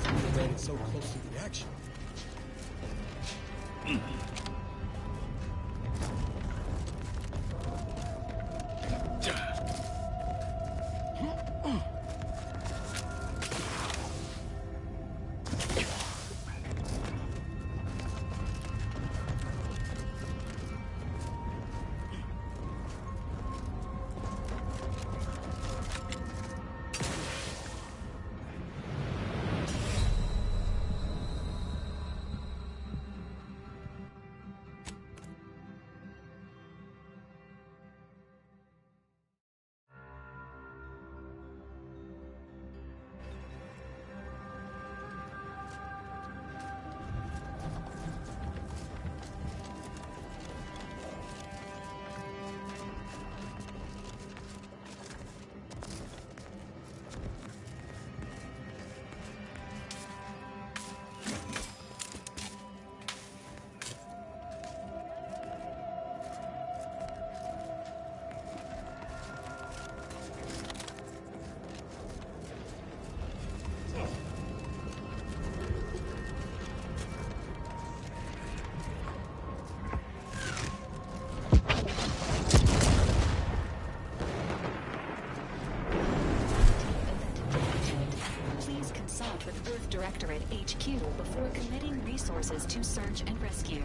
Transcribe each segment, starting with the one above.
surprised we made it so close to the action. Directorate HQ before committing resources to search and rescue.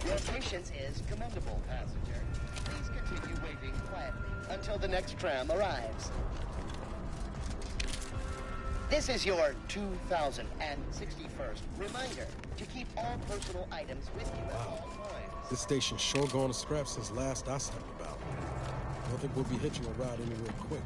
Your patience is commendable, passenger. Please continue waiting quietly until the next tram arrives. This is your 2061st reminder to keep all personal items with you at all times. This station's sure gone to scrap since last I stepped about. I don't think we'll be hitching a ride anywhere quick.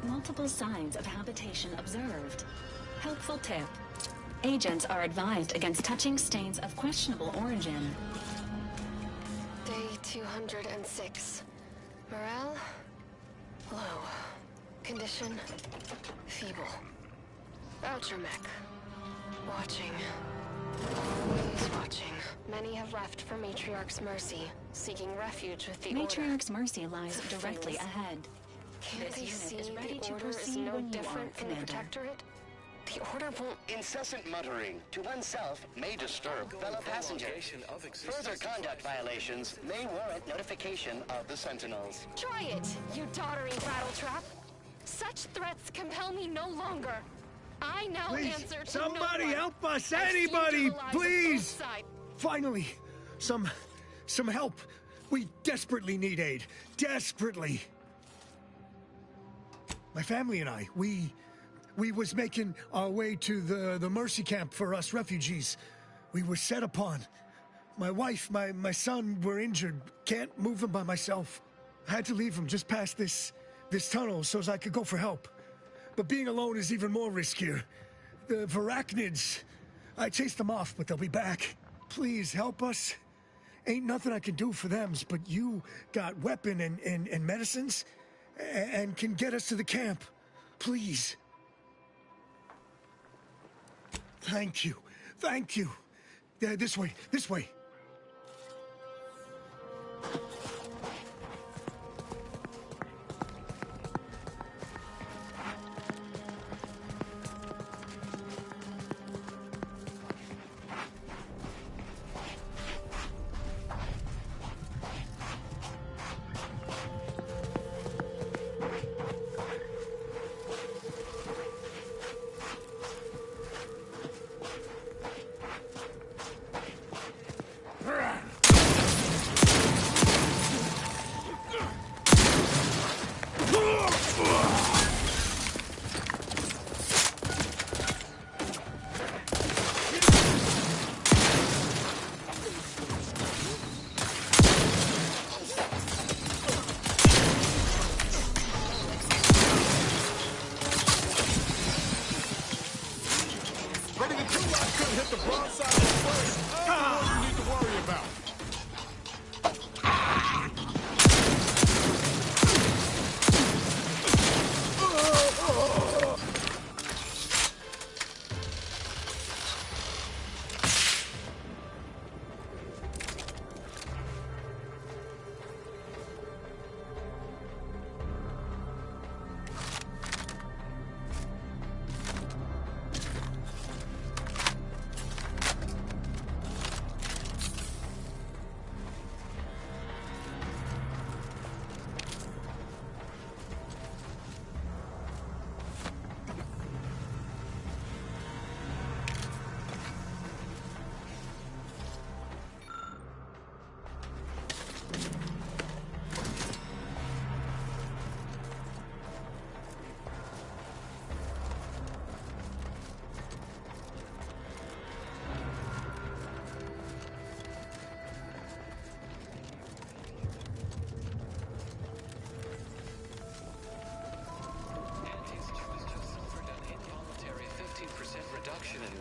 Multiple signs of habitation observed. Helpful tip. Agents are advised against touching stains of questionable origin. Day 206. Morale? Low. Condition? Feeble. Voucher mech. Watching. Always watching. Many have left for Matriarch's Mercy, seeking refuge with the Matriarch's Order. Mercy lies directly ahead. Can't This they unit see is ready the to Order is proceed no when you are, different from the Commander. Protectorate? The Order won't... Incessant muttering to oneself may disturb fellow passengers. Further conduct violations may warrant notification of the Sentinels. Try it, you doddering rattletrap! Such threats compel me no longer. I now Please, answer to somebody no one. help us! I've seen Anybody, through the lies of both please! sides. Finally, some help. We desperately need aid. Desperately. My family and I, we was making our way to the Mercy camp for us refugees. We were set upon. My wife, my son were injured. Can't move them by myself. I had to leave them just past this tunnel so as I could go for help. But being alone is even more riskier. The Varachnids, I chased them off, but they'll be back. Please help us. Ain't nothing I can do for them, but you got weapon and medicines and can get us to the camp. Please. Thank you. Thank you. This way. This way.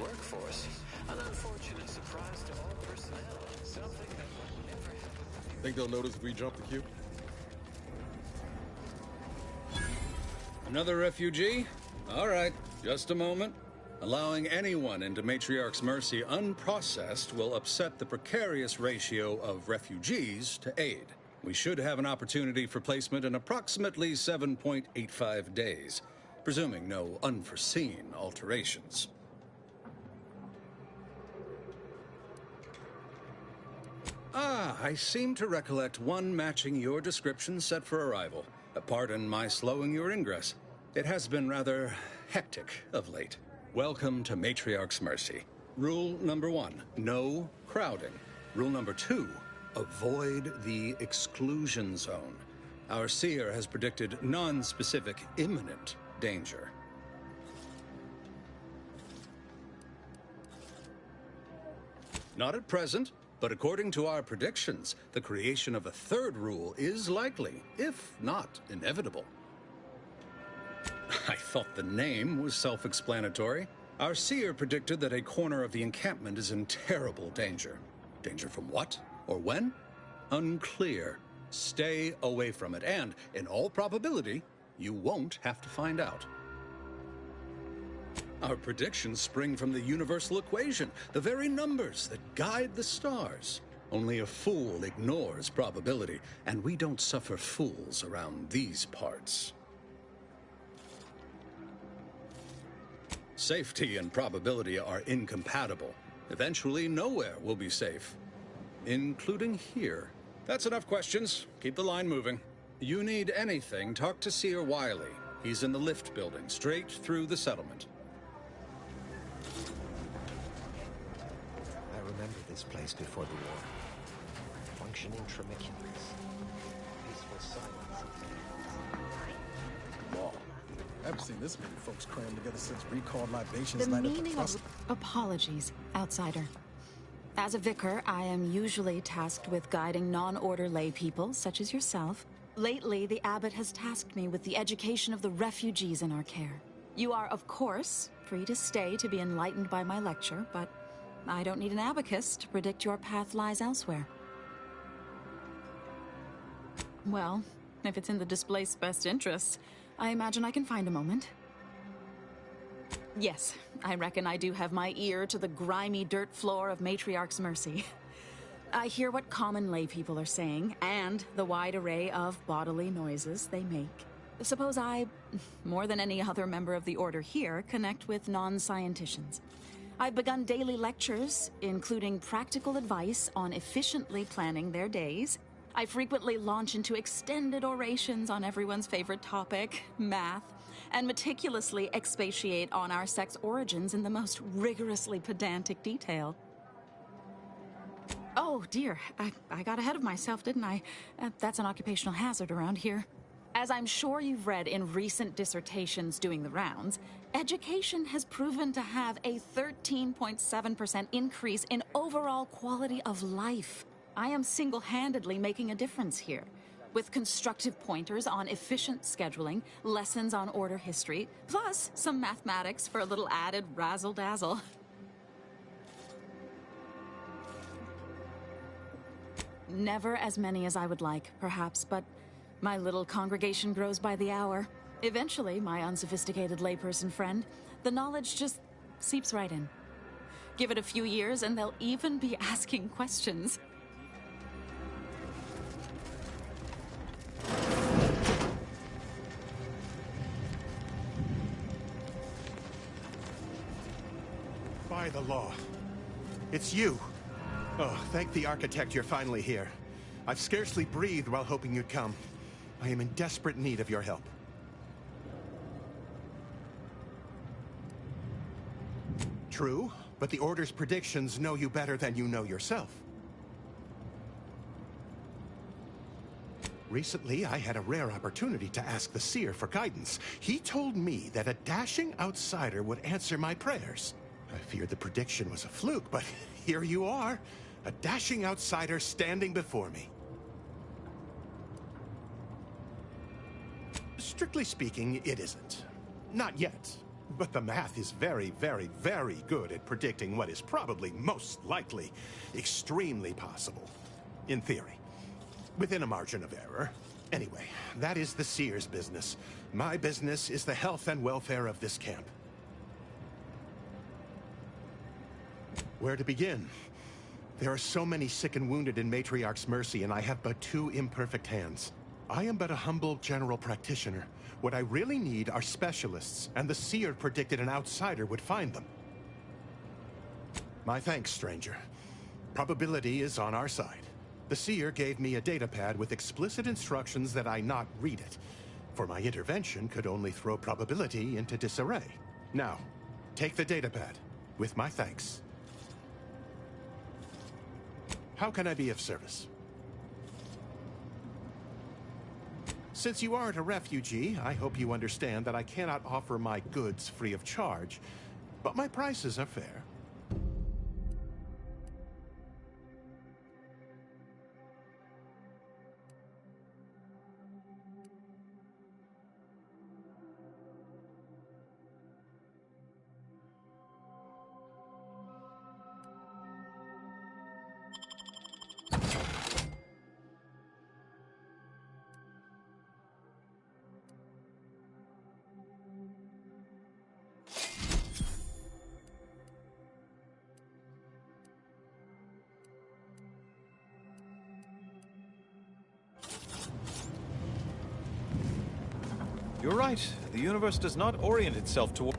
Workforce. An unfortunate surprise to all personnel. Something that would never happen. Think they'll notice if we jump the queue? Another refugee? All right, just a moment. Allowing anyone into Matriarch's Mercy unprocessed will upset the precarious ratio of refugees to aid. We should have an opportunity for placement in approximately 7.85 days, presuming no unforeseen alterations. Ah, I seem to recollect one matching your description set for arrival. Pardon my slowing your ingress. It has been rather hectic of late. Welcome to Matriarch's Mercy. Rule number 1, no crowding. Rule number 2, avoid the exclusion zone. Our seer has predicted non-specific imminent danger. Not at present. But according to our predictions, the creation of a third rule is likely, if not inevitable. I thought the name was self-explanatory. Our seer predicted that a corner of the encampment is in terrible danger. Danger from what? Or when? Unclear. Stay away from it, and, in all probability, you won't have to find out. Our predictions spring from the universal equation, the very numbers that guide the stars. Only a fool ignores probability, and we don't suffer fools around these parts. Safety and probability are incompatible. Eventually, nowhere will be safe, including here. That's enough questions. Keep the line moving. You need anything, talk to Seer Wiley. He's in the lift building, straight through the settlement. I remember this place before the war. Functioning tramiculars. Peaceful silence. Whoa. I haven't seen this many folks crammed together since recalled libations The night at the meaning trust. of apologies, outsider. As a vicar, I am usually tasked with guiding non-order lay people, such as yourself. Lately, the abbot has tasked me with the education of the refugees in our care. You are, of course, free to stay to be enlightened by my lecture, but I don't need an abacus to predict your path lies elsewhere. Well, if it's in the displaced's best interests, I imagine I can find a moment. Yes, I reckon I do have my ear to the grimy dirt floor of Matriarch's Mercy. I hear what common lay people are saying, and the wide array of bodily noises they make. Suppose I, more than any other member of the Order here, connect with non-scienticians. I've begun daily lectures, including practical advice on efficiently planning their days. I frequently launch into extended orations on everyone's favorite topic, math, and meticulously expatiate on our sex origins in the most rigorously pedantic detail. Oh, dear. I got ahead of myself, didn't I? That's an occupational hazard around here. As I'm sure you've read in recent dissertations doing the rounds, education has proven to have a 13.7% increase in overall quality of life. I am single-handedly making a difference here, with constructive pointers on efficient scheduling, lessons on order history, plus some mathematics for a little added razzle-dazzle. Never as many as I would like, perhaps, but my little congregation grows by the hour. Eventually, my unsophisticated layperson friend, the knowledge just seeps right in. Give it a few years and they'll even be asking questions. By the law. It's you. Oh, thank the architect you're finally here. I've scarcely breathed while hoping you'd come. I am in desperate need of your help. True, but the Order's predictions know you better than you know yourself. Recently, I had a rare opportunity to ask the Seer for guidance. He told me that a dashing outsider would answer my prayers. I feared the prediction was a fluke, but here you are. A dashing outsider standing before me. Strictly speaking, it isn't. Not yet. But the math is very, very, very good at predicting what is probably most likely extremely possible. In theory. Within a margin of error. Anyway, that is the Seer's business. My business is the health and welfare of this camp. Where to begin? There are so many sick and wounded in Matriarch's mercy, and I have but two imperfect hands. I am but a humble general practitioner. What I really need are specialists, and the Seer predicted an outsider would find them. My thanks, stranger. Probability is on our side. The Seer gave me a datapad with explicit instructions that I not read it, for my intervention could only throw probability into disarray. Now, take the datapad, with my thanks. How can I be of service? Since you aren't a refugee, I hope you understand that I cannot offer my goods free of charge, but my prices are fair. You're right. The universe does not orient itself toward...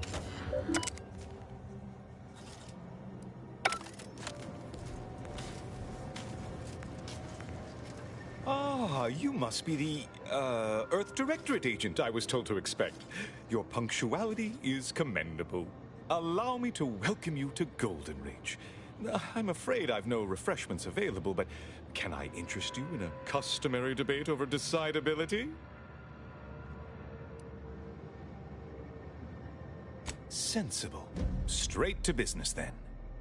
Ah, you must be the, Earth Directorate agent I was told to expect. Your punctuality is commendable. Allow me to welcome you to Golden Reach. I'm afraid I've no refreshments available, but can I interest you in a customary debate over decidability? Sensible. Straight to business, then.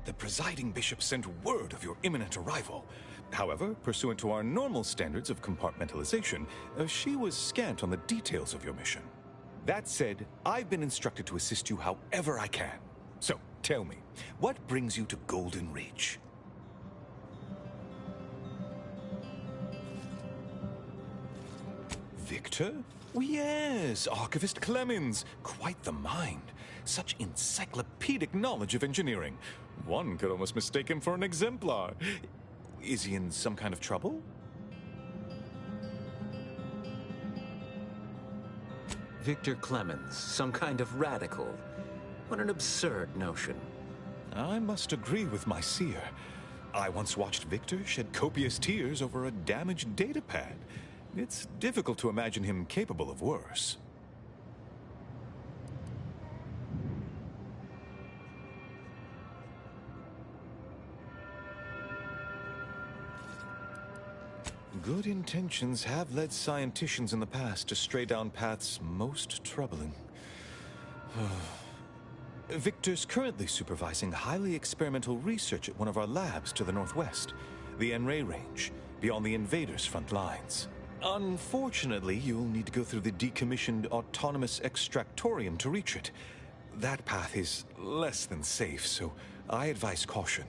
The presiding bishop sent word of your imminent arrival. However, pursuant to our normal standards of compartmentalization, she was scant on the details of your mission. That said, I've been instructed to assist you however I can. So, tell me, what brings you to Golden Reach? Victor? Oh, yes, Archivist Clemens. Quite the mind. Such encyclopedic knowledge of engineering. One could almost mistake him for an exemplar. Is he in some kind of trouble? Victor Clemens, some kind of radical. What an absurd notion. I must agree with my seer. I once watched Victor shed copious tears over a damaged datapad. It's difficult to imagine him capable of worse. Good intentions have led scienticians in the past to stray down paths most troubling. Victor's currently supervising highly experimental research at one of our labs to the northwest, the Enray Range, beyond the invaders' front lines. Unfortunately, you'll need to go through the decommissioned autonomous extractorium to reach it. That path is less than safe, so I advise caution.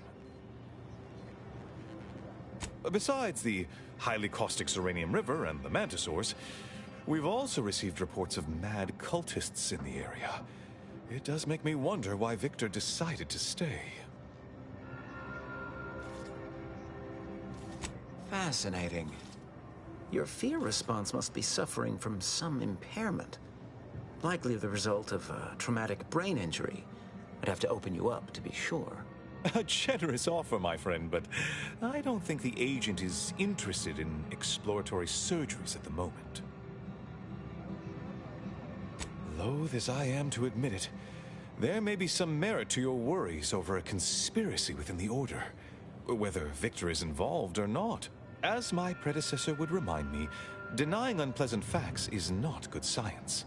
Besides the highly caustic Zeranium River and the Mantisaurs, we've also received reports of mad cultists in the area. It does make me wonder why Victor decided to stay. Fascinating. Your fear response must be suffering from some impairment. Likely the result of a traumatic brain injury. I'd have to open you up to be sure. A generous offer, my friend, but I don't think the agent is interested in exploratory surgeries at the moment. Loath as I am to admit it, there may be some merit to your worries over a conspiracy within the Order, whether Victor is involved or not. As my predecessor would remind me, denying unpleasant facts is not good science.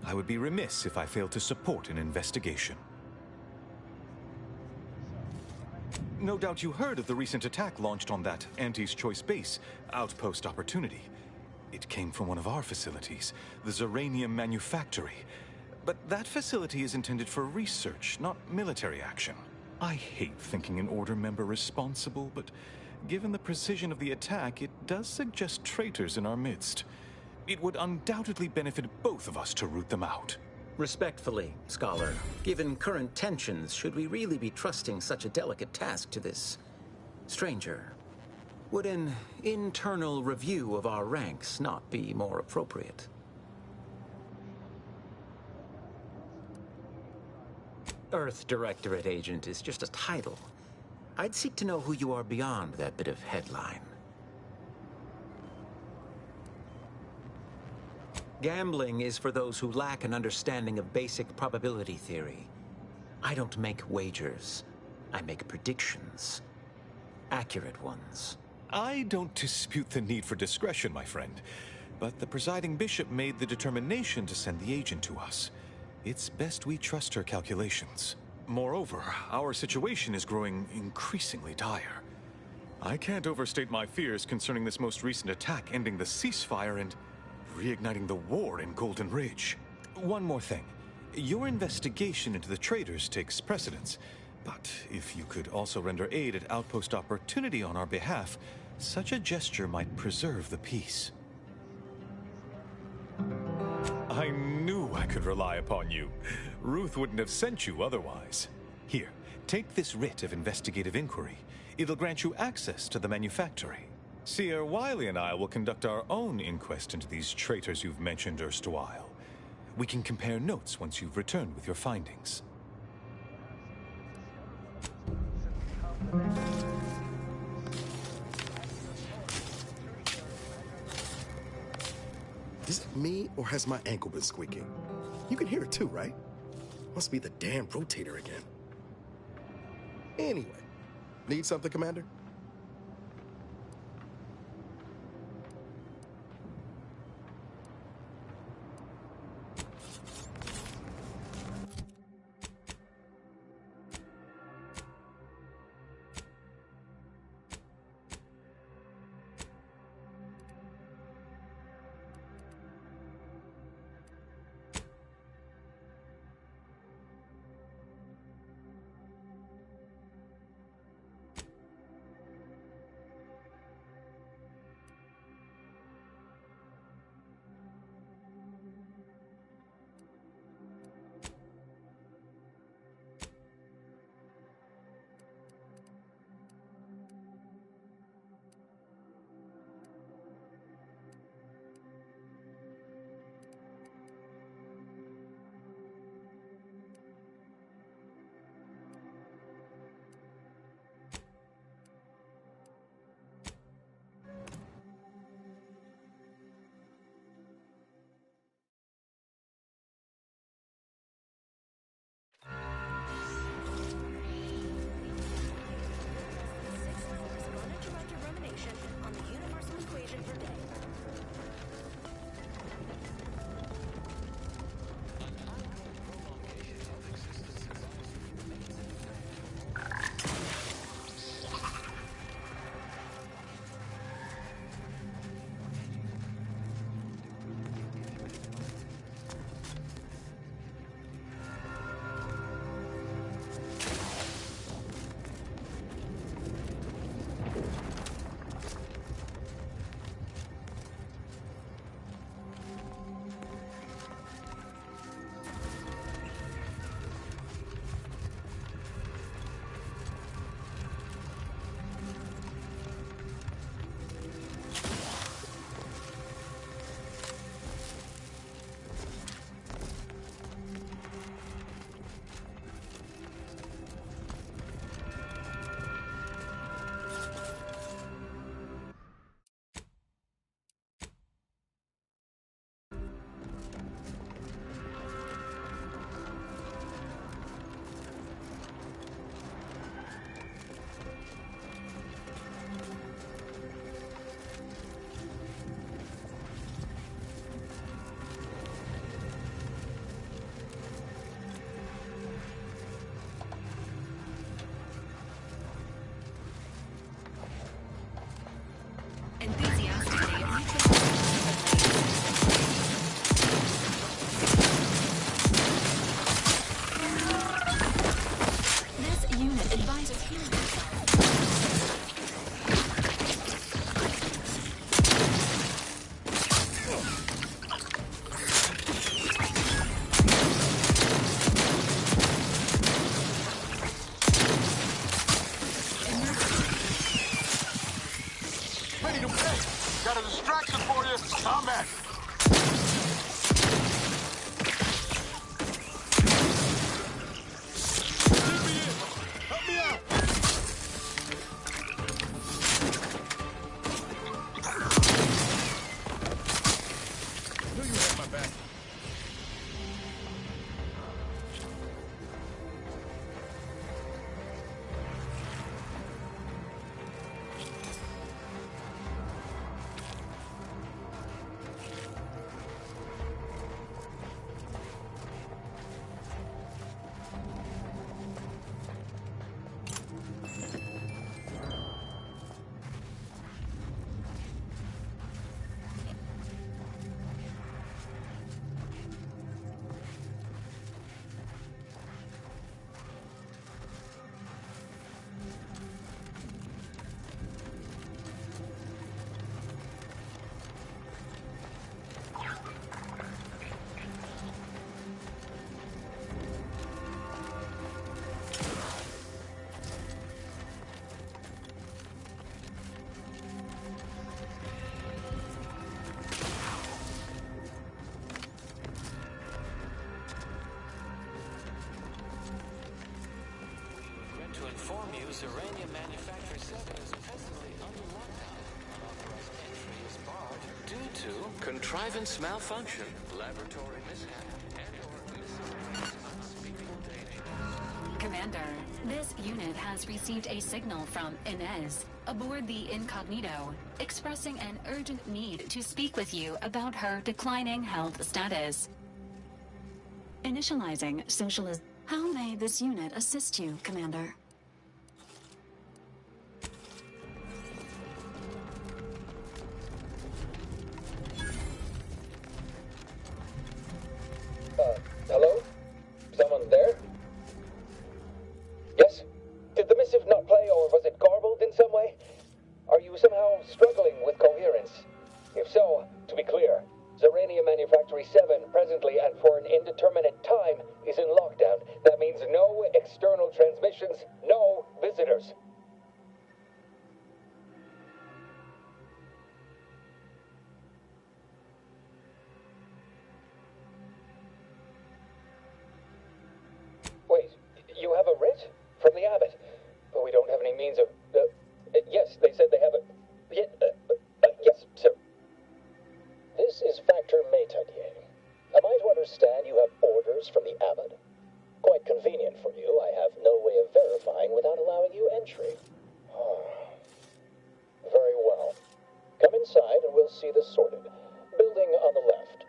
I would be remiss if I failed to support an investigation. No doubt you heard of the recent attack launched on that Anti's Choice base, Outpost Opportunity. It came from one of our facilities, the Zeranium Manufactory. But that facility is intended for research, not military action. I hate thinking an Order member responsible, but given the precision of the attack, it does suggest traitors in our midst. It would undoubtedly benefit both of us to root them out. Respectfully, Scholar, given current tensions, should we really be trusting such a delicate task to this stranger? Would an internal review of our ranks not be more appropriate? Earth Directorate Agent is just a title. I'd seek to know who you are beyond that bit of headline. Gambling is for those who lack an understanding of basic probability theory. I don't make wagers. I make predictions. Accurate ones. I don't dispute the need for discretion, my friend, but the presiding bishop made the determination to send the agent to us. It's best we trust her calculations. Moreover, our situation is growing increasingly dire. I can't overstate my fears concerning this most recent attack ending the ceasefire and reigniting the war in Golden Ridge. One more thing. Your investigation into the traitors takes precedence, but if you could also render aid at Outpost Opportunity on our behalf, such a gesture might preserve the peace. I knew I could rely upon you. Ruth wouldn't have sent you otherwise. Here, take this writ of investigative inquiry. It'll grant you access to the manufactory. Seer Wiley and I will conduct our own inquest into these traitors you've mentioned erstwhile. We can compare notes once you've returned with your findings. Is it me, or has my ankle been squeaking? You can hear it too, right? Must be the damn rotator again. Anyway, need something, Commander? Uranium Manufacturer 7 is presently under lockdown. Unauthorized entry is barred due to contrivance malfunction, laboratory mishap, and/or miscellaneous unspeakable danger. Commander, this unit has received a signal from Inez aboard the Incognito, expressing an urgent need to speak with you about her declining health status. Initializing socialism. How may this unit assist you, Commander? Hello? Someone there? Yes? Did the missive not play, or was it garbled in some way? Are you somehow struggling with coherence? If so, to be clear, Zerania Manufactory 7 presently and for an indeterminate time is in lockdown. That means no external transmissions, no visitors. Wait, you have a writ? From the abbot? But we don't have any means of... yes, they said they have a... yes, sir. This is Factor Métaguier. Am I to understand you have orders from the abbot? Quite convenient for you. I have no way of verifying without allowing you entry. Very well. Come inside and we'll see this sorted. Building on the left.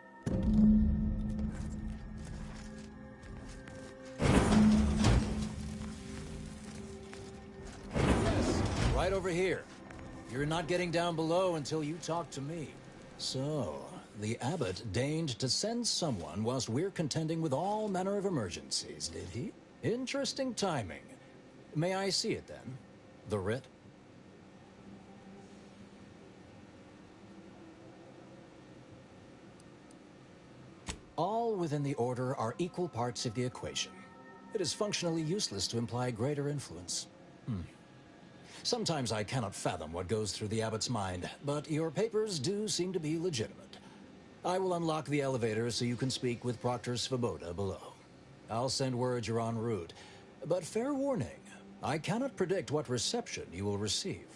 Right over here. You're not getting down below until you talk to me. So, the abbot deigned to send someone whilst we're contending with all manner of emergencies, did he? Interesting timing. May I see it then? The writ? All within the order are equal parts of the equation. It is functionally useless to imply greater influence. Sometimes I cannot fathom what goes through the abbot's mind, but your papers do seem to be legitimate. I will unlock the elevator so you can speak with Proctor Svoboda below. I'll send word you're en route, but fair warning, I cannot predict what reception you will receive.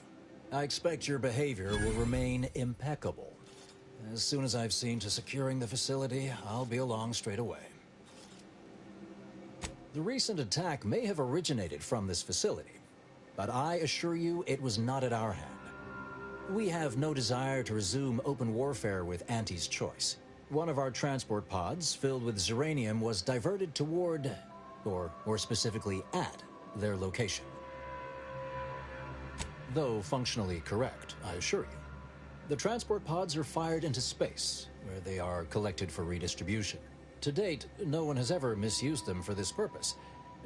I expect your behavior will remain impeccable. As soon as I've seen to securing the facility, I'll be along straight away. The recent attack may have originated from this facility, but I assure you it was not at our hand. We have no desire to resume open warfare with Auntie's choice. One of our transport pods, filled with Zeranium, was diverted toward, or more specifically at, their location. Though functionally correct, I assure you. The transport pods are fired into space, where they are collected for redistribution. To date, no one has ever misused them for this purpose,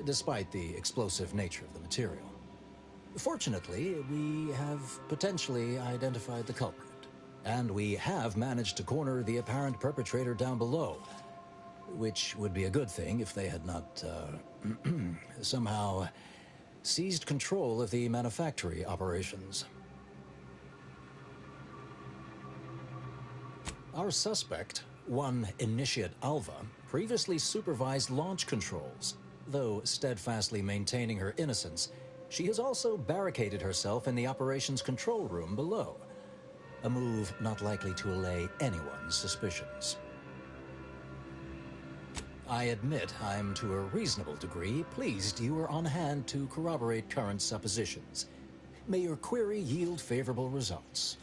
despite the explosive nature of the material. Fortunately, we have potentially identified the culprit, and we have managed to corner the apparent perpetrator down below, which would be a good thing if they had not, somehow seized control of the manufactory operations. Our suspect, one Initiate Alva, previously supervised launch controls. Though steadfastly maintaining her innocence, she has also barricaded herself in the operations control room below, a move not likely to allay anyone's suspicions. I admit I'm to a reasonable degree pleased you are on hand to corroborate current suppositions. May your query yield favorable results.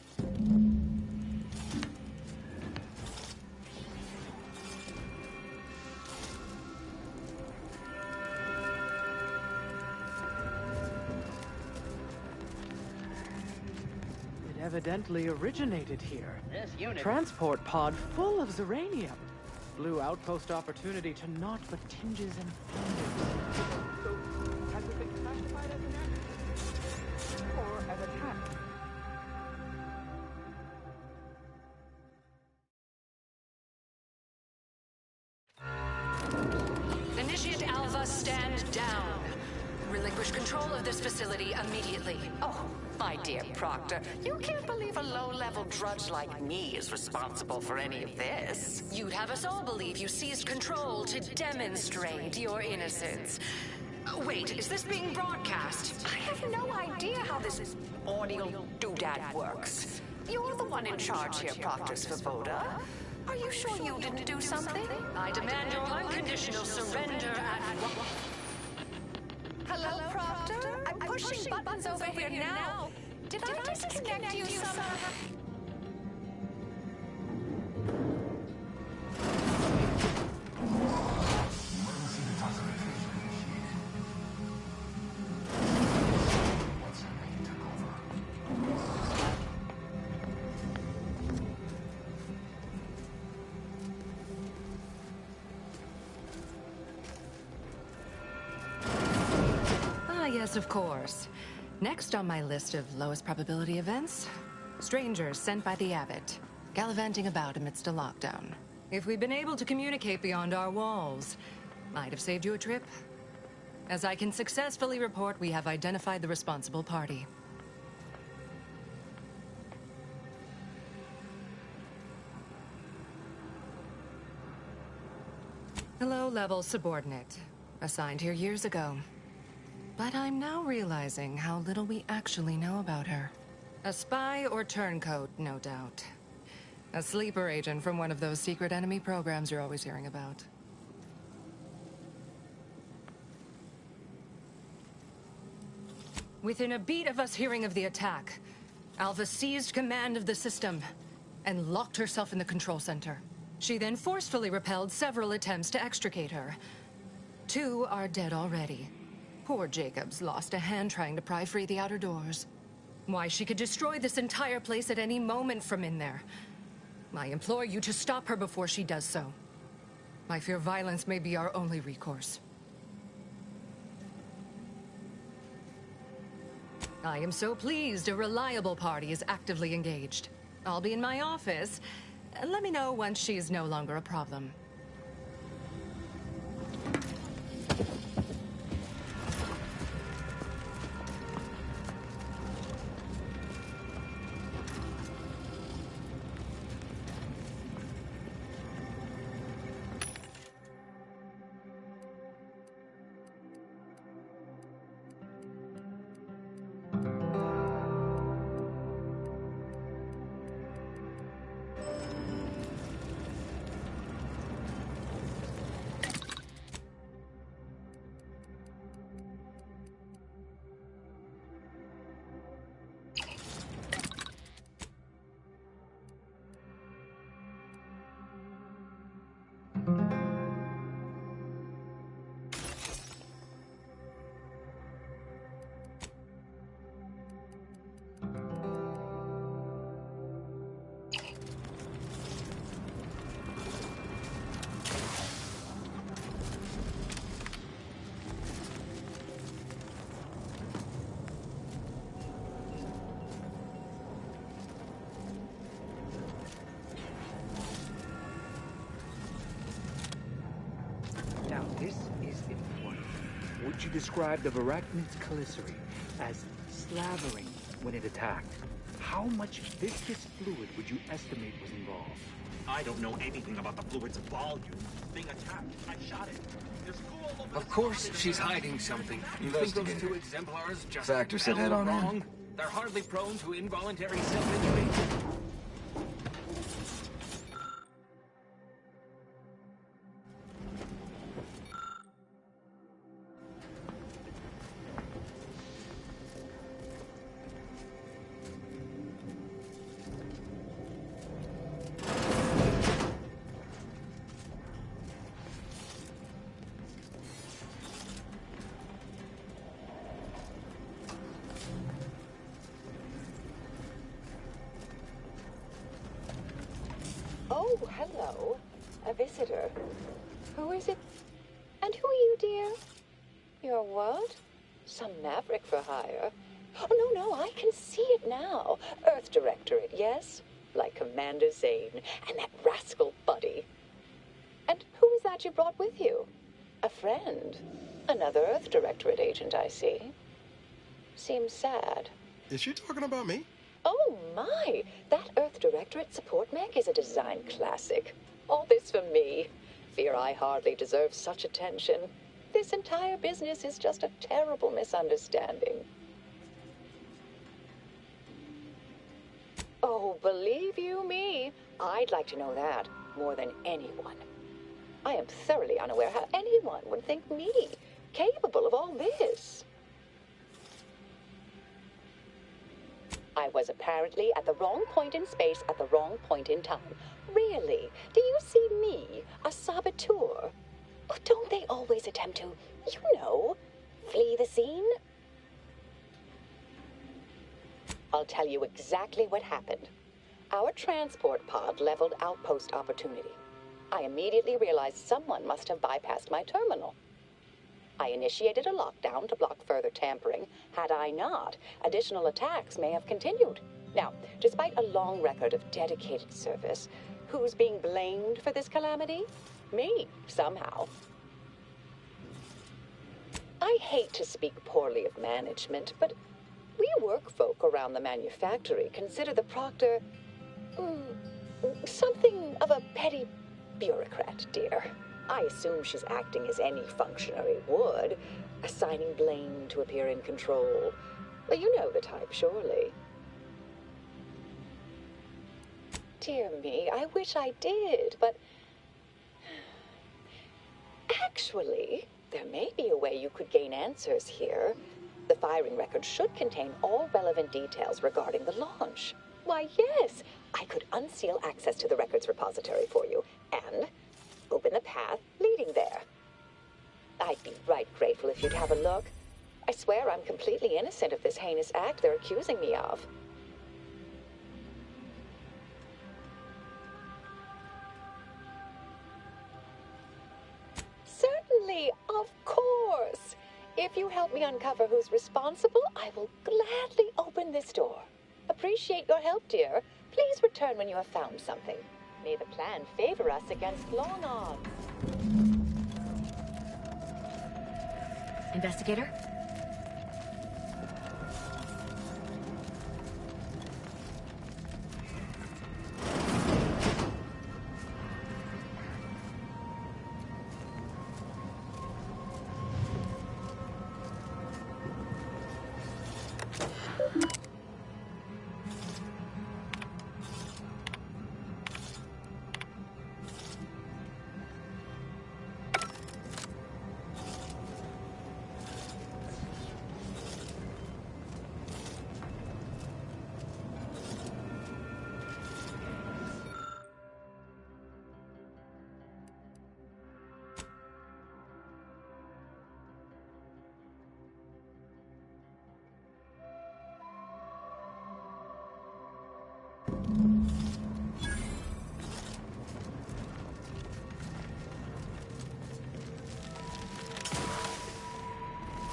Evidently originated here. This unit... Transport pod full of Zeranium. Blue outpost opportunity to naught but tinges and fingers. So, has it been classified as an accident? Or an attack? Initiate Alpha, stand down. Relinquish control of this facility immediately. Oh, my dear Proctor, you can't believe a low-level drudge like me is responsible for any of this. You'd have us all believe you seized control to demonstrate your innocence. Wait, is this being broadcast? I have no idea how this audio doodad works. You're the one in charge here, Proctor Svoboda. Are you sure you didn't do something? I demand your unconditional surrender at once. Hello, Proctor? I'm pushing buttons over here now. Did I disconnect you somehow? Yes, of course. Next on my list of lowest probability events, strangers sent by the Abbot, gallivanting about amidst a lockdown. If we'd been able to communicate beyond our walls, might have saved you a trip. As I can successfully report, we have identified the responsible party. Low-level subordinate, assigned here years ago. But I'm now realizing how little we actually know about her. A spy or turncoat, no doubt. A sleeper agent from one of those secret enemy programs you're always hearing about. Within a beat of us hearing of the attack, Alpha seized command of the system and locked herself in the control center. She then forcefully repelled several attempts to extricate her. 2 are dead already. Poor Jacobs lost a hand trying to pry free the outer doors. Why, she could destroy this entire place at any moment from in there. I implore you to stop her before she does so. I fear violence may be our only recourse. I am so pleased a reliable party is actively engaged. I'll be in my office. Let me know once she's no longer a problem. This is important. Would you describe the Varachid's calicity as slavering when it attacked? How much viscous fluid would you estimate was involved? I don't know anything about the fluid's volume. Being attacked, I shot it. There's goo all over. Of course, she's hiding something. You think those 2 exemplars just Factor said head on wrong? in. They're hardly prone to involuntary self-injury. Oh, hello. A visitor. Who is it? And who are you, dear? You're what? Some maverick for hire? Oh, no, I can see it now. Earth Directorate, yes? Like Commander Zane and that rascal Buddy. And who is that you brought with you? A friend? Another Earth Directorate agent, I see. Seems sad. Is she talking about me? Oh, my! That Earth Directorate support mech is a design classic. All this for me. Fear I hardly deserve such attention. This entire business is just a terrible misunderstanding. Oh, believe you me, I'd like to know that more than anyone. I am thoroughly unaware how anyone would think me capable of all this. I was apparently at the wrong point in space at the wrong point in time. Really? Do you see me, a saboteur? Oh, don't they always attempt to, flee the scene? I'll tell you exactly what happened. Our transport pod leveled outpost opportunity. I immediately realized someone must have bypassed my terminal. I initiated a lockdown to block further tampering. Had I not, additional attacks may have continued. Now, despite a long record of dedicated service, who's being blamed for this calamity? Me, somehow. I hate to speak poorly of management, but we work folk around the manufactory consider the proctor something of a petty bureaucrat, dear. I assume she's acting as any functionary would, assigning blame to appear in control. Well, you know the type, surely. Dear me, I wish I did, but actually, there may be a way you could gain answers here. The firing record should contain all relevant details regarding the launch. Why, yes, I could unseal access to the records repository for you and open the path leading there. I'd be right grateful if you'd have a look. I swear I'm completely innocent of this heinous act they're accusing me of. Certainly, of course. If you help me uncover who's responsible, I will gladly open this door. Appreciate your help, dear. Please return when you have found something. May the plan favor us against long odds. Investigator?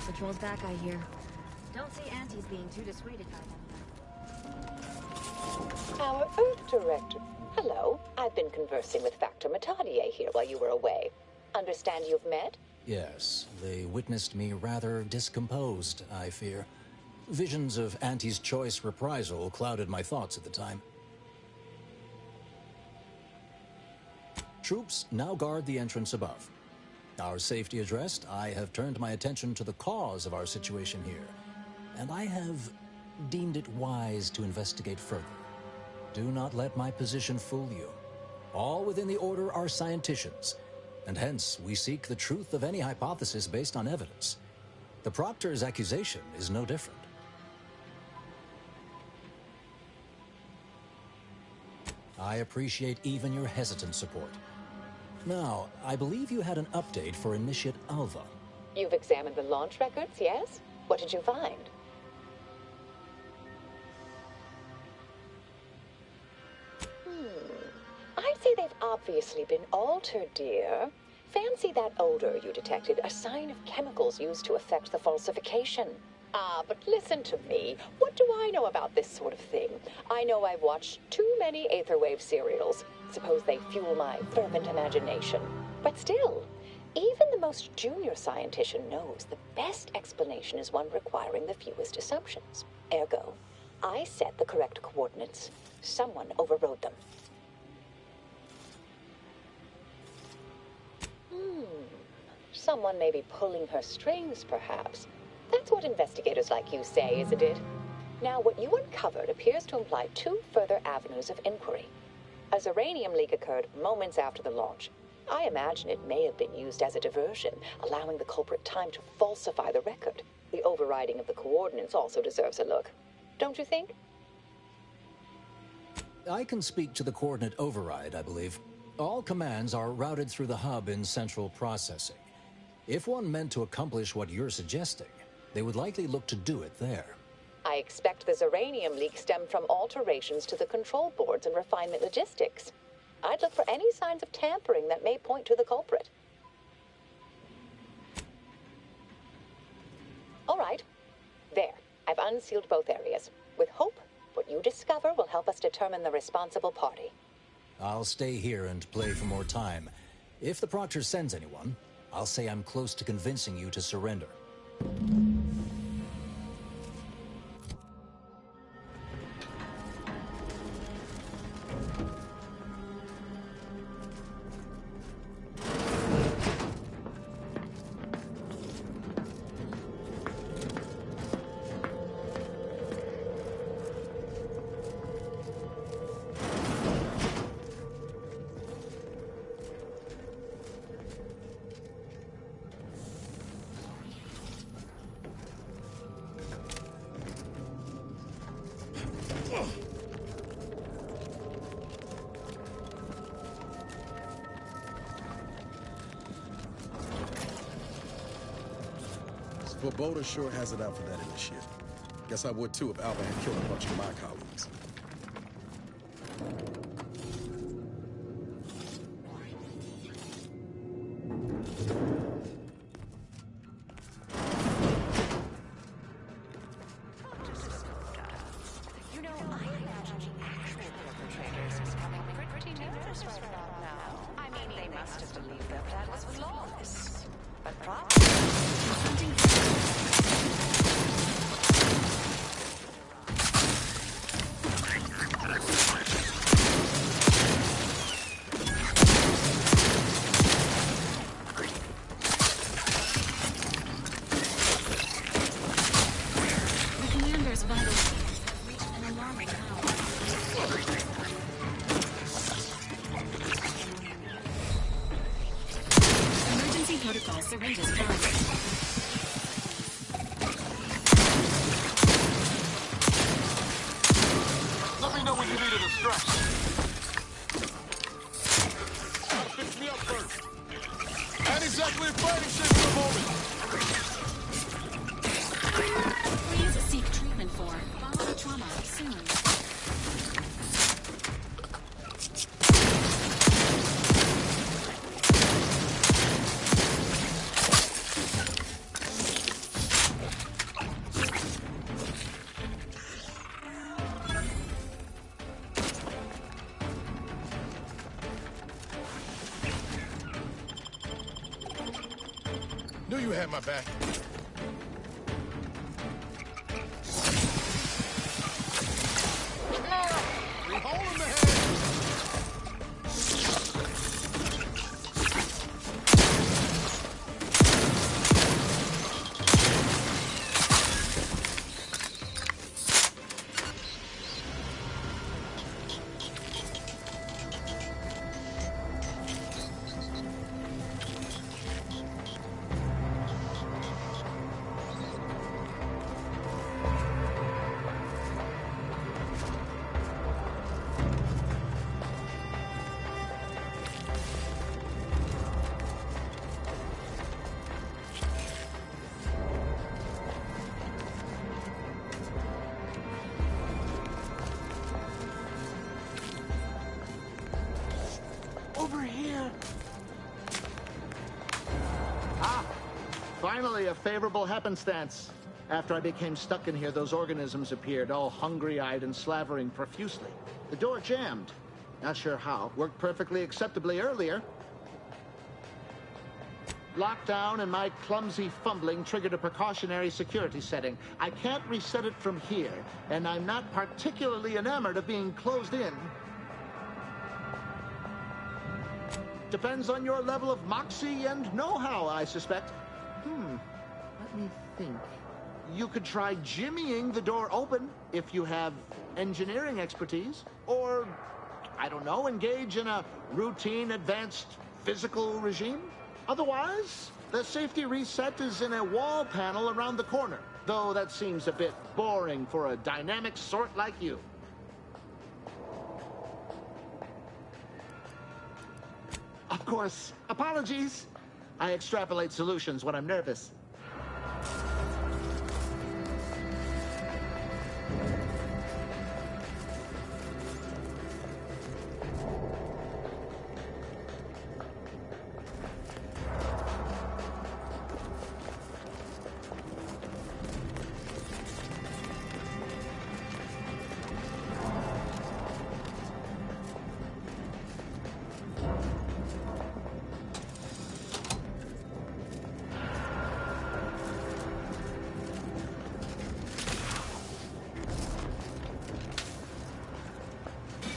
Patrol's back, I hear. Don't see Auntie's being too dissuaded by them. Our Earth Director. Hello. I've been conversing with Factor Matadier here while you were away. Understand you've met? Yes, they witnessed me rather discomposed, I fear. Visions of Auntie's choice reprisal clouded my thoughts at the time. Troops now guard the entrance above. Our safety addressed, I have turned my attention to the cause of our situation here, and I have deemed it wise to investigate further. Do not let my position fool you. All within the Order are scienticians, and hence we seek the truth of any hypothesis based on evidence. The Proctor's accusation is no different. I appreciate even your hesitant support. Now, I believe you had an update for Initiate Alva. You've examined the launch records, yes? What did you find? I'd say they've obviously been altered, dear. Fancy that odor you detected, a sign of chemicals used to affect the falsification. Ah, but listen to me. What do I know about this sort of thing? I know I've watched too many Aetherwave serials. Suppose they fuel my fervent imagination. But still, even the most junior scientician knows the best explanation is one requiring the fewest assumptions. Ergo, I set the correct coordinates. Someone overrode them. Someone may be pulling her strings, perhaps. That's what investigators like you say, isn't it? Now, what you uncovered appears to imply two further avenues of inquiry. A Zeranium leak occurred moments after the launch. I imagine it may have been used as a diversion, allowing the culprit time to falsify the record. The overriding of the coordinates also deserves a look. Don't you think? I can speak to the coordinate override, I believe. All commands are routed through the hub in central processing. If one meant to accomplish what you're suggesting, they would likely look to do it there. I expect the Zeranium leak stemmed from alterations to the control boards and refinement logistics. I'd look for any signs of tampering that may point to the culprit. All right. There. I've unsealed both areas. With hope, what you discover will help us determine the responsible party. I'll stay here and play for more time. If the Proctor sends anyone, I'll say I'm close to convincing you to surrender. Svoboda sure has it out for that initiate. Guess I would too if Alva had killed a bunch of my colleagues. You know, I imagine the actual perpetrators is coming pretty nervous right about now. I mean, they must have believed their plan was flawless. But probably... Syringes currently. Let me know when you need a distraction. Gotta fix me up first. Ain't exactly in fighting shape for the moment. Please seek treatment for follow trauma soon. Knew you had my back. We hold him the head. Over here. Ah, finally a favorable happenstance. After I became stuck in here, those organisms appeared, all hungry-eyed and slavering profusely. The door jammed. Not sure how. Worked perfectly acceptably earlier. Lockdown and my clumsy fumbling triggered a precautionary security setting. I can't reset it from here, and I'm not particularly enamored of being closed in. depends on your level of moxie and know-how, I suspect. Let me think. You could try jimmying the door open if you have engineering expertise. Or, I don't know, engage in a routine advanced physical regime. Otherwise, the safety reset is in a wall panel around the corner. Though that seems a bit boring for a dynamic sort like you. Of course, apologies. I extrapolate solutions when I'm nervous.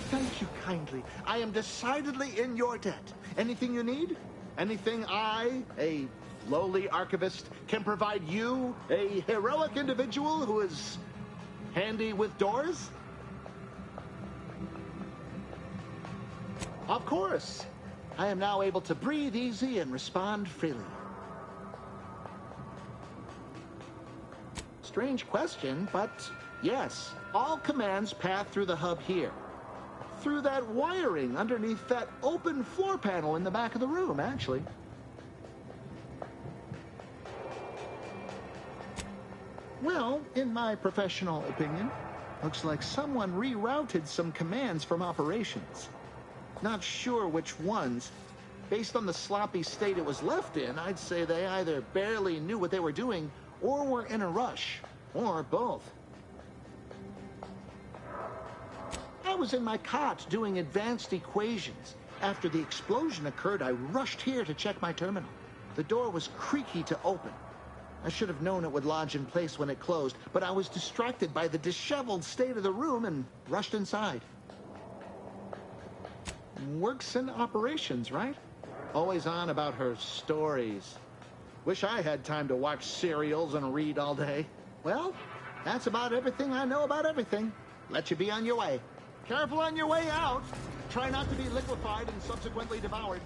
Thank you kindly. I am decidedly in your debt. Anything you need? Anything I, a lowly archivist, can provide you, a heroic individual who is handy with doors? Of course. I am now able to breathe easy and respond freely. Strange question, but yes, all commands pass through the hub here. Through that wiring underneath that open floor panel in the back of the room, actually. Well, in my professional opinion, looks like someone rerouted some commands from operations. Not sure which ones. Based on the sloppy state it was left in, I'd say they either barely knew what they were doing or were in a rush, or both. I was in my cot doing advanced equations. After the explosion occurred, I rushed here to check my terminal. The door was creaky to open. I should have known it would lodge in place when it closed, but I was distracted by the disheveled state of the room and rushed inside. Works in operations, right? Always on about her stories. Wish I had time to watch serials and read all day. Well, that's about everything I know about everything. Let you be on your way. Careful on your way out. Try not to be liquefied and subsequently devoured.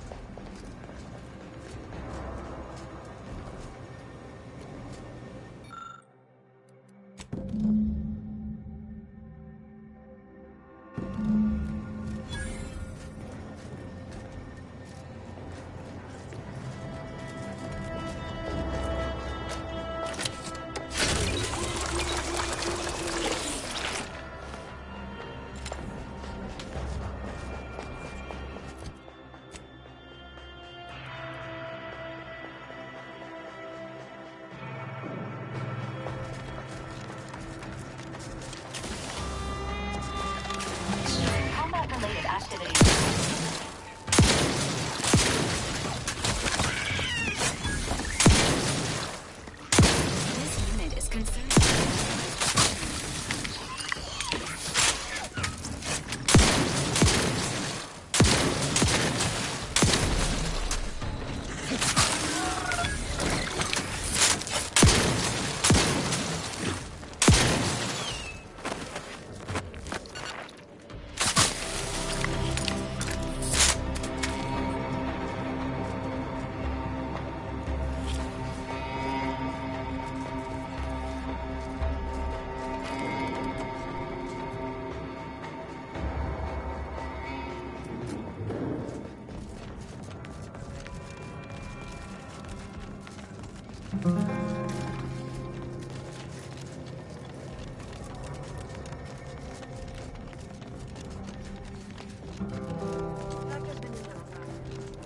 Combat-related activity. This unit is concerned.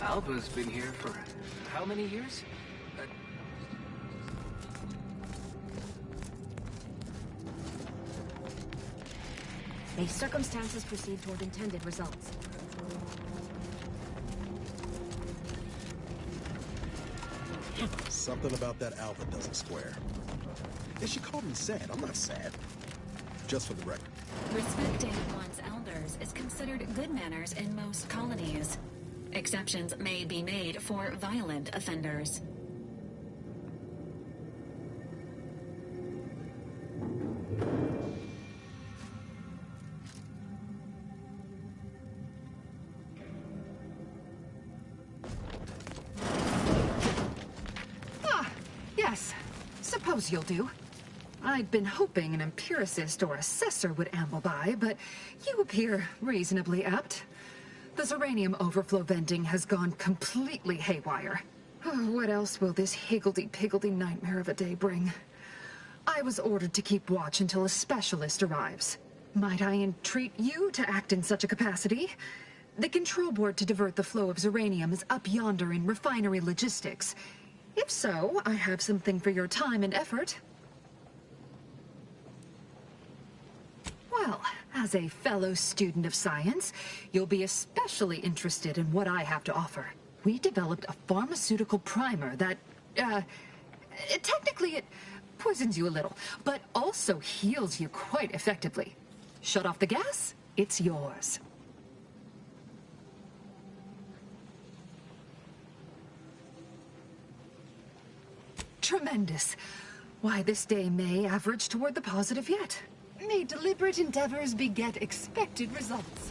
Alpha's been here for how many years? May circumstances proceed toward intended results. Something about that Alpha doesn't square. And she called me sad. I'm not sad. Just for the record. Respecting one's elders is considered good manners in most colonies. Exceptions may be made for violent offenders. Yes, suppose you'll do. I'd been hoping an empiricist or assessor would amble by, but you appear reasonably apt. The Zeranium overflow venting has gone completely haywire. Oh, what else will this higgledy-piggledy nightmare of a day bring? I was ordered to keep watch until a specialist arrives. Might I entreat you to act in such a capacity? The control board to divert the flow of Zeranium is up yonder in refinery logistics. If so, I have something for your time and effort. Well, as a fellow student of science, you'll be especially interested in what I have to offer. We developed a pharmaceutical primer that, technically it poisons you a little, but also heals you quite effectively. Shut off the gas, it's yours. Tremendous. Why, this day may average toward the positive yet. May deliberate endeavors beget expected results.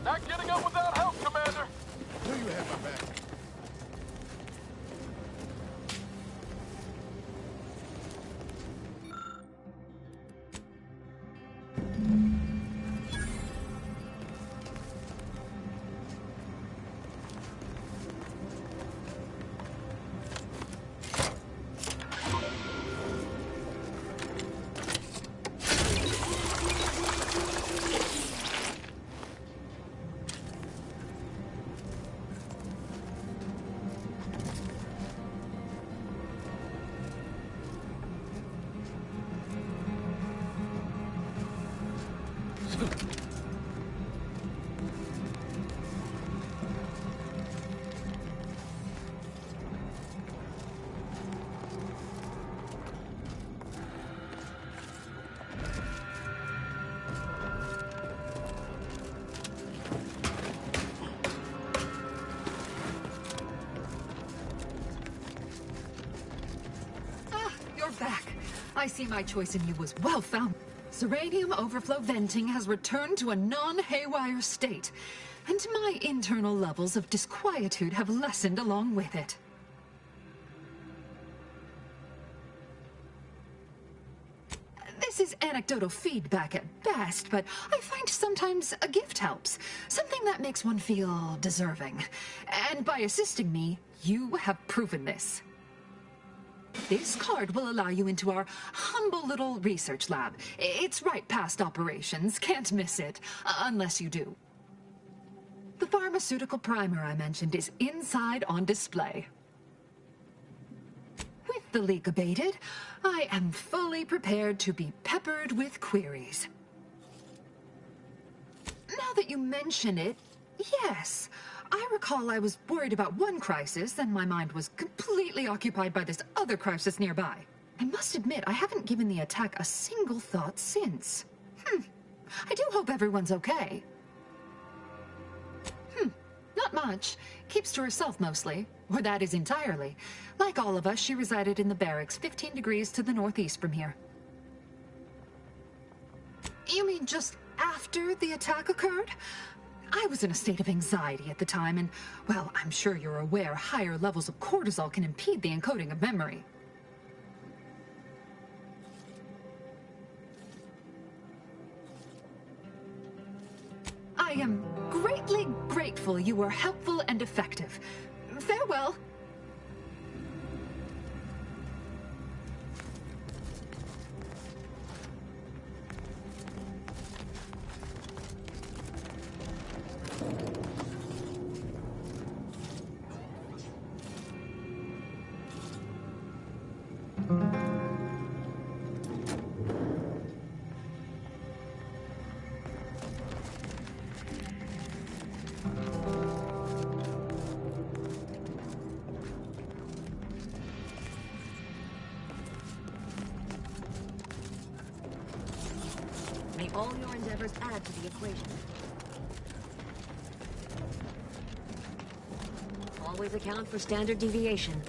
Not getting up without help, Commander! Knew you had my back. Back. I see my choice in you was well founded. Zeranium overflow venting has returned to a non-haywire state, and my internal levels of disquietude have lessened along with it. This is anecdotal feedback at best, but I find sometimes a gift helps. Something that makes one feel deserving. And by assisting me, you have proven this. This card will allow you into our humble little research lab. It's right past operations. Can't miss it. Unless you do. The pharmaceutical primer I mentioned is inside on display. With the leak abated, I am fully prepared to be peppered with queries. Now that you mention it, yes, I recall I was worried about one crisis and my mind was completely occupied by this other crisis nearby. I must admit, I haven't given the attack a single thought since. I do hope everyone's okay. Not much. Keeps to herself mostly. Or that is entirely. Like all of us, she resided in the barracks 15 degrees to the northeast from here. You mean just after the attack occurred? I was in a state of anxiety at the time, and, well, I'm sure you're aware higher levels of cortisol can impede the encoding of memory. I am greatly grateful you were helpful and effective. Farewell. May all your endeavors add to the equation. Always account for standard deviation.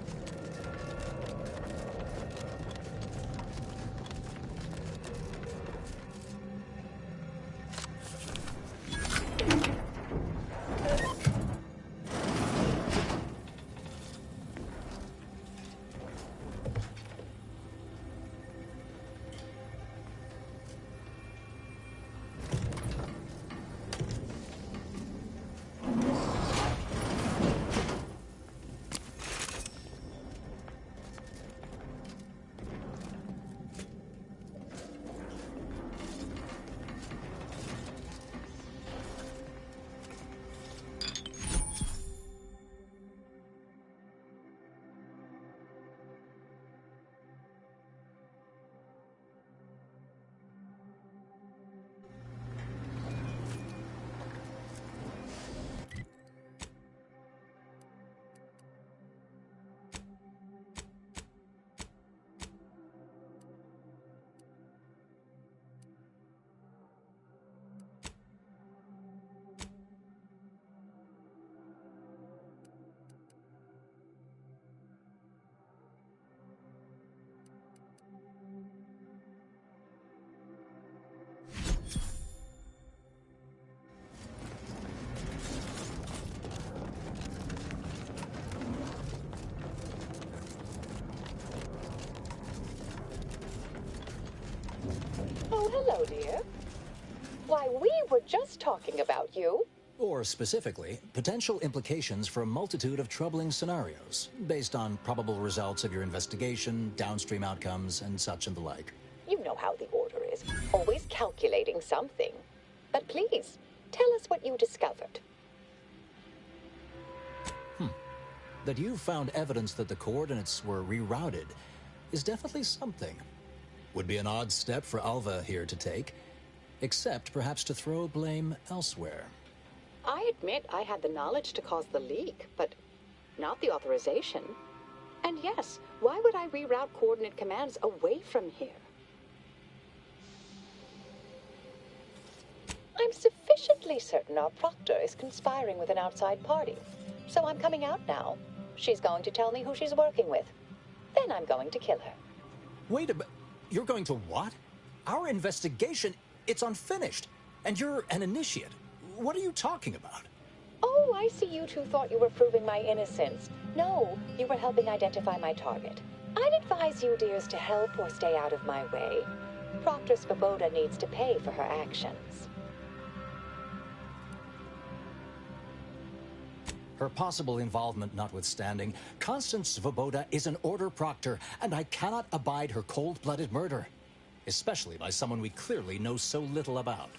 Oh, hello, dear. Why, we were just talking about you. Or specifically, potential implications for a multitude of troubling scenarios, based on probable results of your investigation, downstream outcomes, and such and the like. You know how the Order is, always calculating something. But please, tell us what you discovered. That you found evidence that the coordinates were rerouted is definitely something. Would be an odd step for Alva here to take, except perhaps to throw blame elsewhere. I admit I had the knowledge to cause the leak, but not the authorization. And yes, why would I reroute coordinate commands away from here? I'm sufficiently certain our proctor is conspiring with an outside party, so I'm coming out now. She's going to tell me who she's working with. Then I'm going to kill her. Wait a minute. You're going to what? Our investigation, it's unfinished. And you're an initiate. What are you talking about? Oh, I see you two thought you were proving my innocence. No, you were helping identify my target. I'd advise you dears to help or stay out of my way. Proctor Svoboda needs to pay for her actions. Her possible involvement notwithstanding, Constance Svoboda is an Order Proctor, and I cannot abide her cold-blooded murder. Especially by someone we clearly know so little about.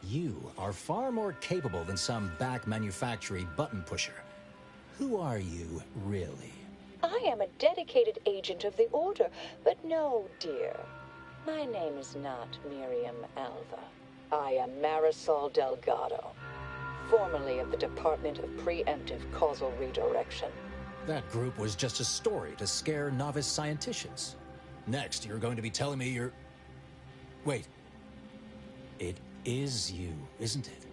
You are far more capable than some back manufactory button pusher. Who are you, really? I am a dedicated agent of the Order, but no, dear. My name is not Miriam Alva. I am Marisol Delgado, formerly of the Department of Preemptive Causal Redirection. That group was just a story to scare novice scienticians. Next, you're going to be telling me you're... Wait. It is you, isn't it?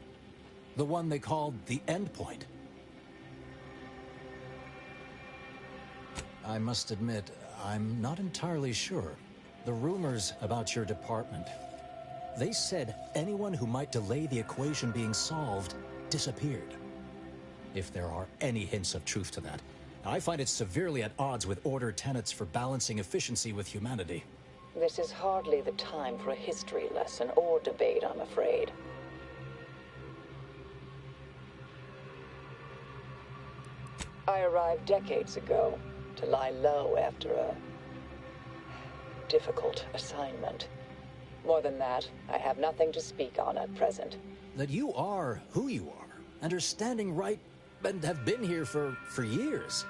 The one they called the Endpoint. I must admit, I'm not entirely sure. The rumors about your department. They said anyone who might delay the equation being solved disappeared. If there are any hints of truth to that, I find it severely at odds with Order tenets for balancing efficiency with humanity. This is hardly the time for a history lesson or debate, I'm afraid. I arrived decades ago to lie low after a difficult assignment. More than that, I have nothing to speak on at present. That you are who you are, and are standing right, and have been here for years.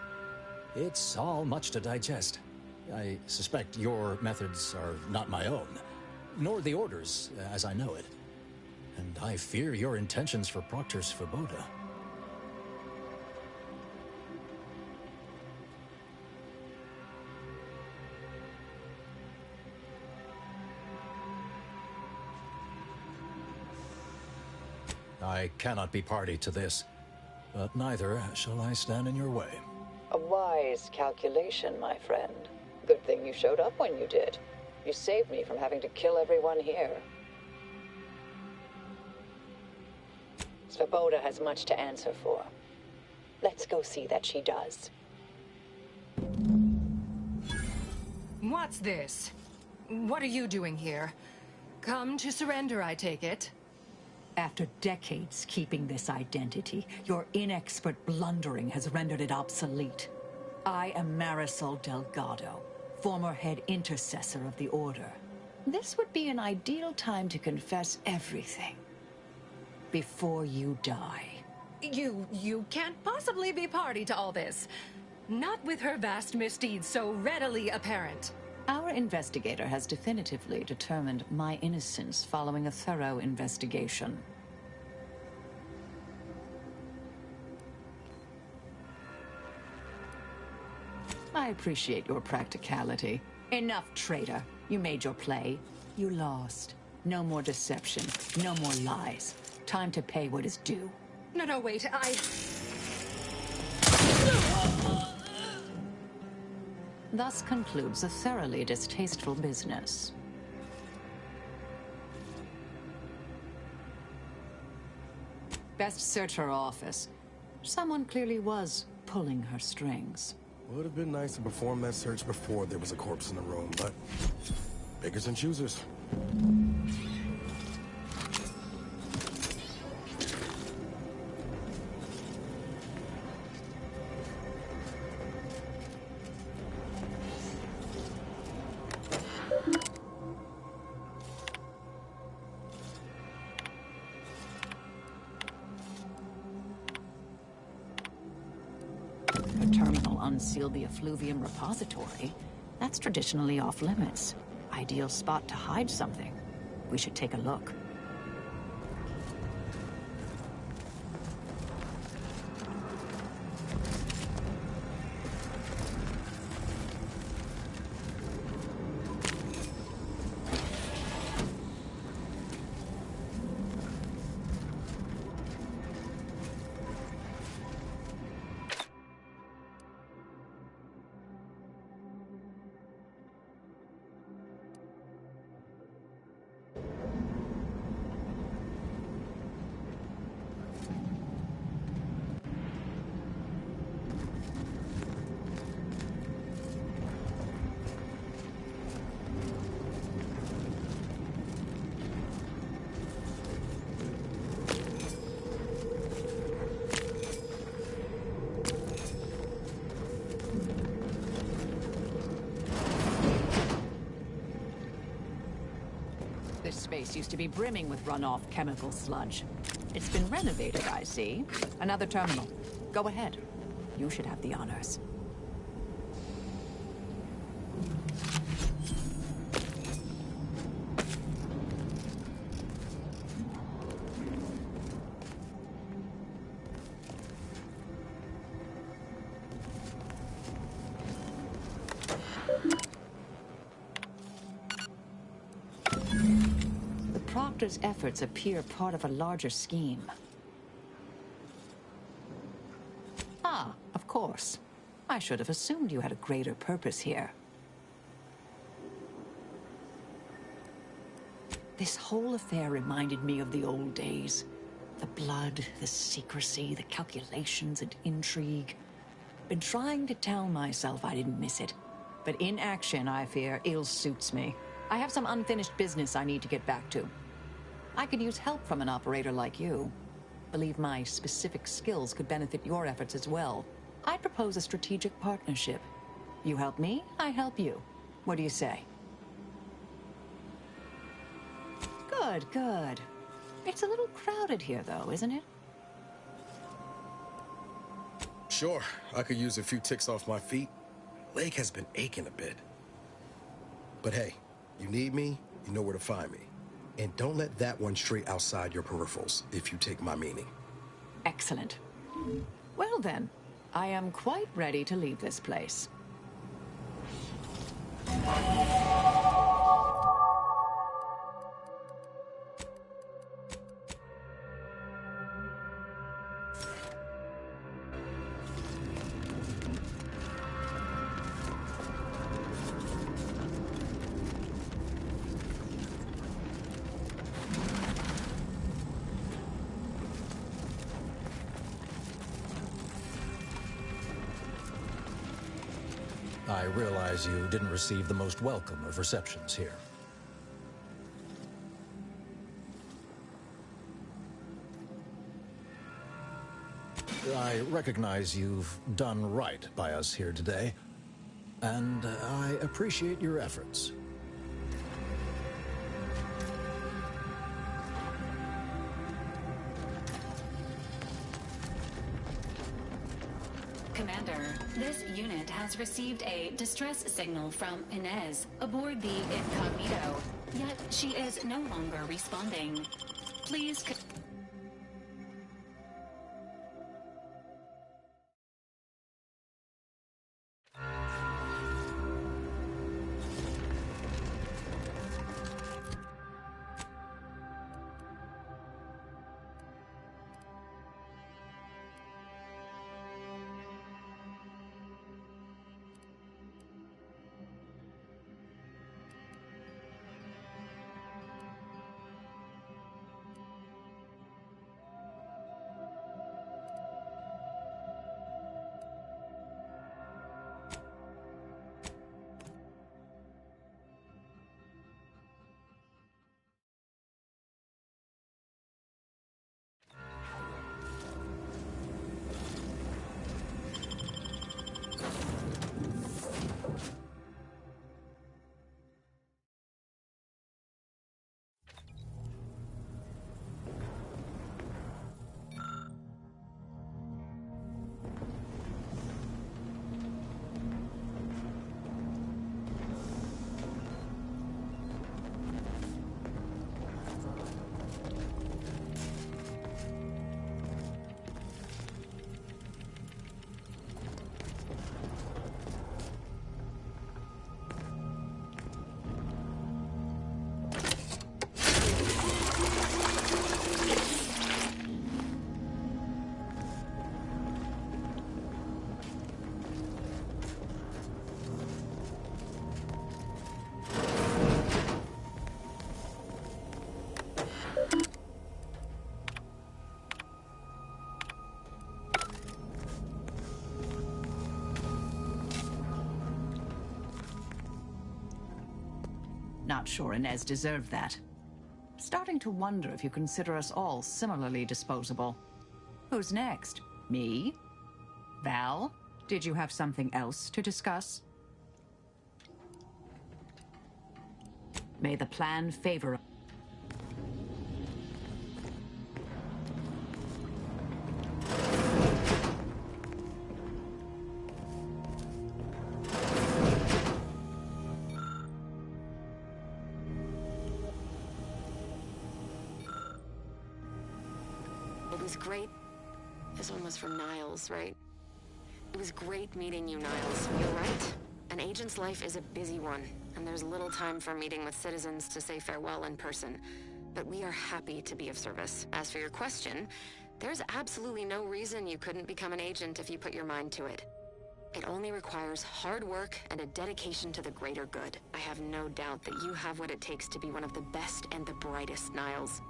It's all much to digest. I suspect your methods are not my own, nor the Order's, as I know it. And I fear your intentions for Proctor Svoboda. I cannot be party to this, but neither shall I stand in your way. A wise calculation, my friend. Good thing you showed up when you did. You saved me from having to kill everyone here. Svoboda has much to answer for. Let's go see that she does. What's this? What are you doing here? Come to surrender, I take it? After decades keeping this identity, your inexpert blundering has rendered it obsolete. I am Marisol Delgado, former head intercessor of the Order. This would be an ideal time to confess everything. Before you die. You can't possibly be party to all this. Not with her vast misdeeds so readily apparent. Our investigator has definitively determined my innocence following a thorough investigation. I appreciate your practicality. Enough, traitor. You made your play. You lost. No more deception. No more lies. Time to pay what is due. No, wait, Thus concludes a thoroughly distasteful business. Best search her office. Someone clearly was pulling her strings. Would have been nice to perform that search before there was a corpse in the room, but beggars and choosers. The terminal unsealed the effluvium repository. That's traditionally off limits. Ideal spot to hide something. We should take a look. place used to be brimming with runoff chemical sludge. It's been renovated, I see. Another terminal. Go ahead. You should have the honors. Proctor's efforts appear part of a larger scheme. Ah, of course. I should have assumed you had a greater purpose here. This whole affair reminded me of the old days. The blood, the secrecy, the calculations and intrigue. Been trying to tell myself I didn't miss it. But in action, I fear, ill suits me. I have some unfinished business I need to get back to. I could use help from an operator like you. Believe my specific skills could benefit your efforts as well. I'd propose a strategic partnership. You help me, I help you. What do you say? Good, good. It's a little crowded here, though, isn't it? Sure, I could use a few ticks off my feet. Leg has been aching a bit. But hey, you need me, you know where to find me. And don't let that one stray outside your peripherals, if you take my meaning. Excellent. Well then, I am quite ready to leave this place. I realize you didn't receive the most welcome of receptions here. I recognize you've done right by us here today, and I appreciate your efforts. Commander, this unit has received a distress signal from Inez aboard the Incognito, yet she is no longer responding. Please... Not sure Inez deserved that. Starting to wonder if you consider us all similarly disposable. Who's next? Me? Val? Did you have something else to discuss? May the plan favor... was great. This one was from Niles, right? It was great meeting you, Niles. You're right. An agent's life is a busy one, and there's little time for meeting with citizens to say farewell in person. But we are happy to be of service. As for your question, there's absolutely no reason you couldn't become an agent if you put your mind to it. It only requires hard work and a dedication to the greater good. I have no doubt that you have what it takes to be one of the best and the brightest, Niles.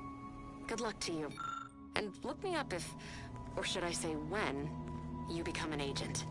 Good luck to you. And look me up if, or should I say when, you become an agent.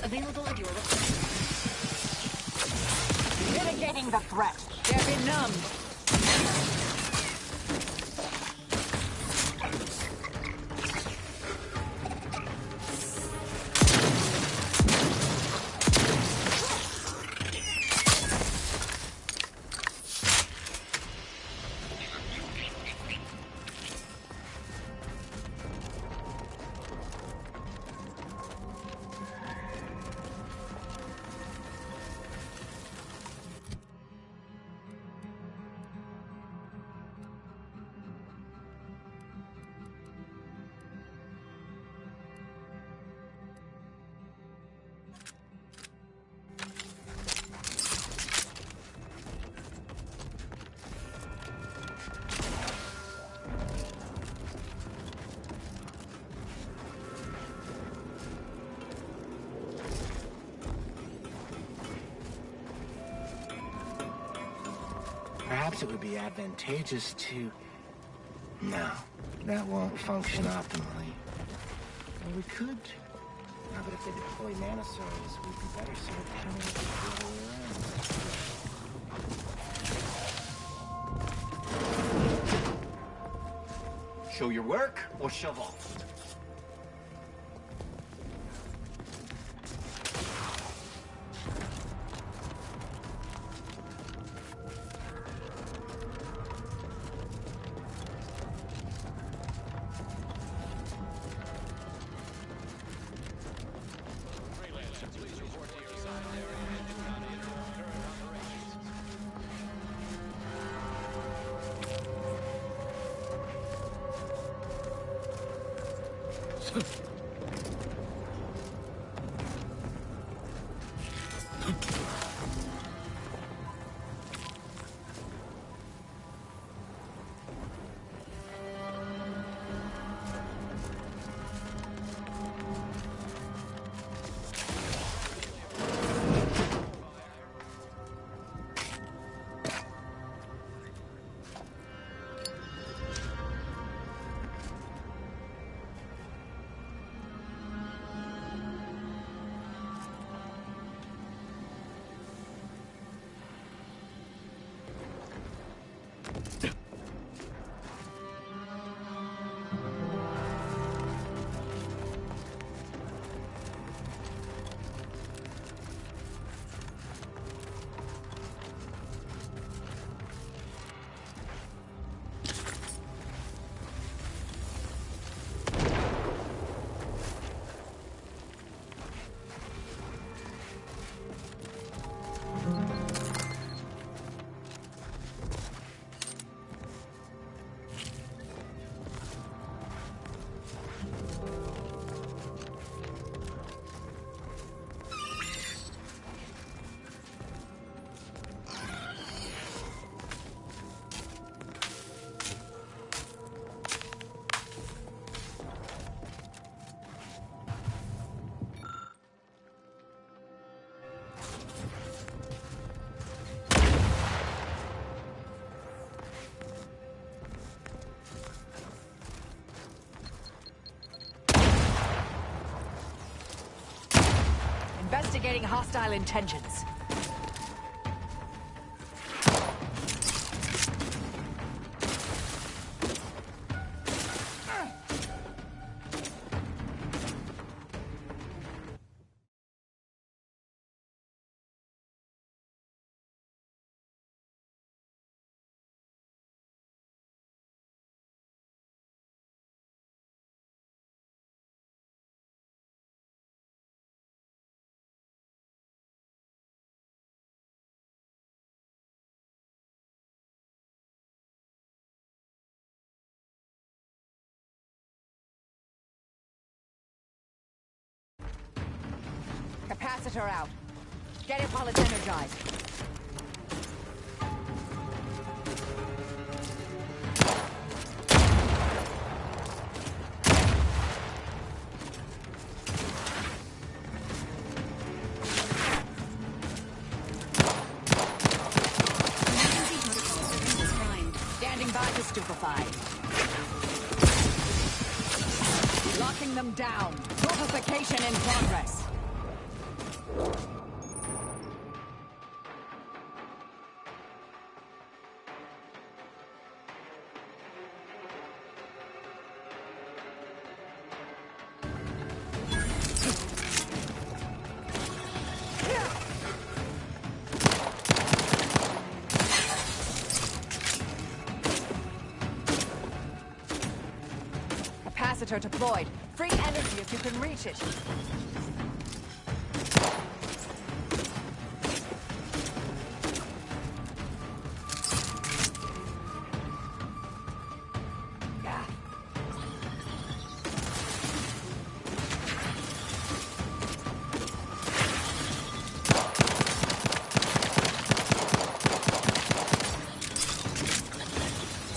Available at your request. Mitigating the threat. They're benumbed. Perhaps it would be advantageous to... No, that won't function optimally. Well, we could... No, but if they deploy nanocells, we'd be better served handling it the other way around. Show your work or shove off. Investigating hostile intentions. Capacitor out. Get it while it's energized. Standing by to stupefy. Locking them down. Fortification in progress. Capacitor deployed. Free energy if you can reach it.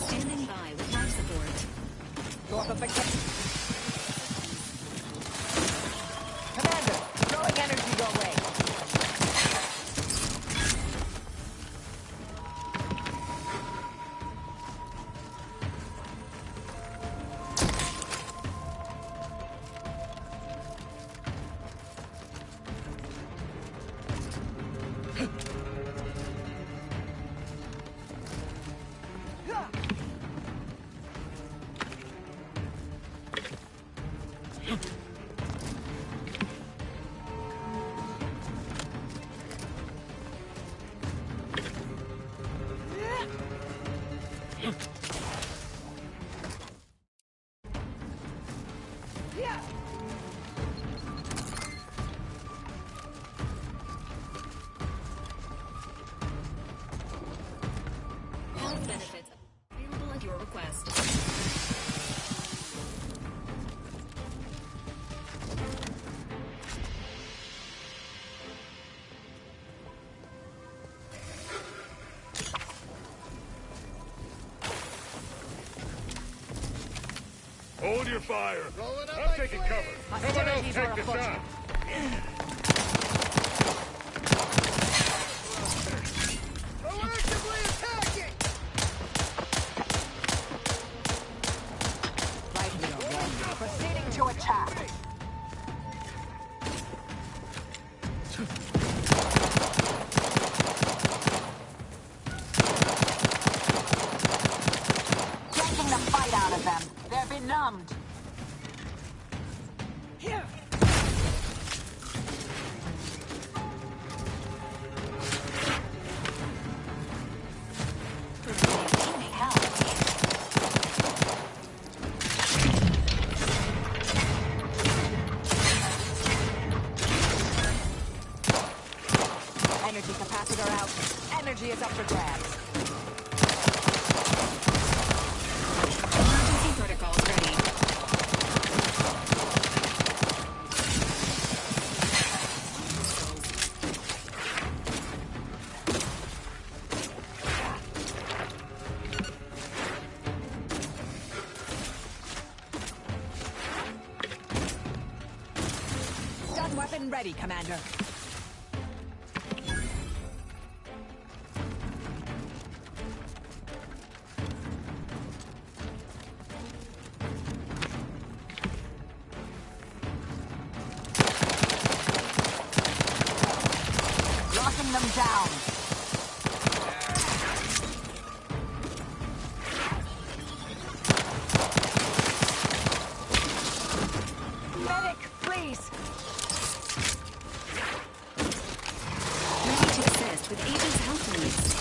Standing by with life support. Commander, throwing energy your way. Health benefits available at your request. Hold your fire. I'm taking cover. Someone else take the shot. Proactively attacking! Proceeding to attack. Taking the fight out of them. They're benumbed. Here. Energy capacitor out. Energy is up for grabs. Emergency protocols ready. Stun weapon ready, Commander. down. Medic, please. Ready to assist with agent's health needs.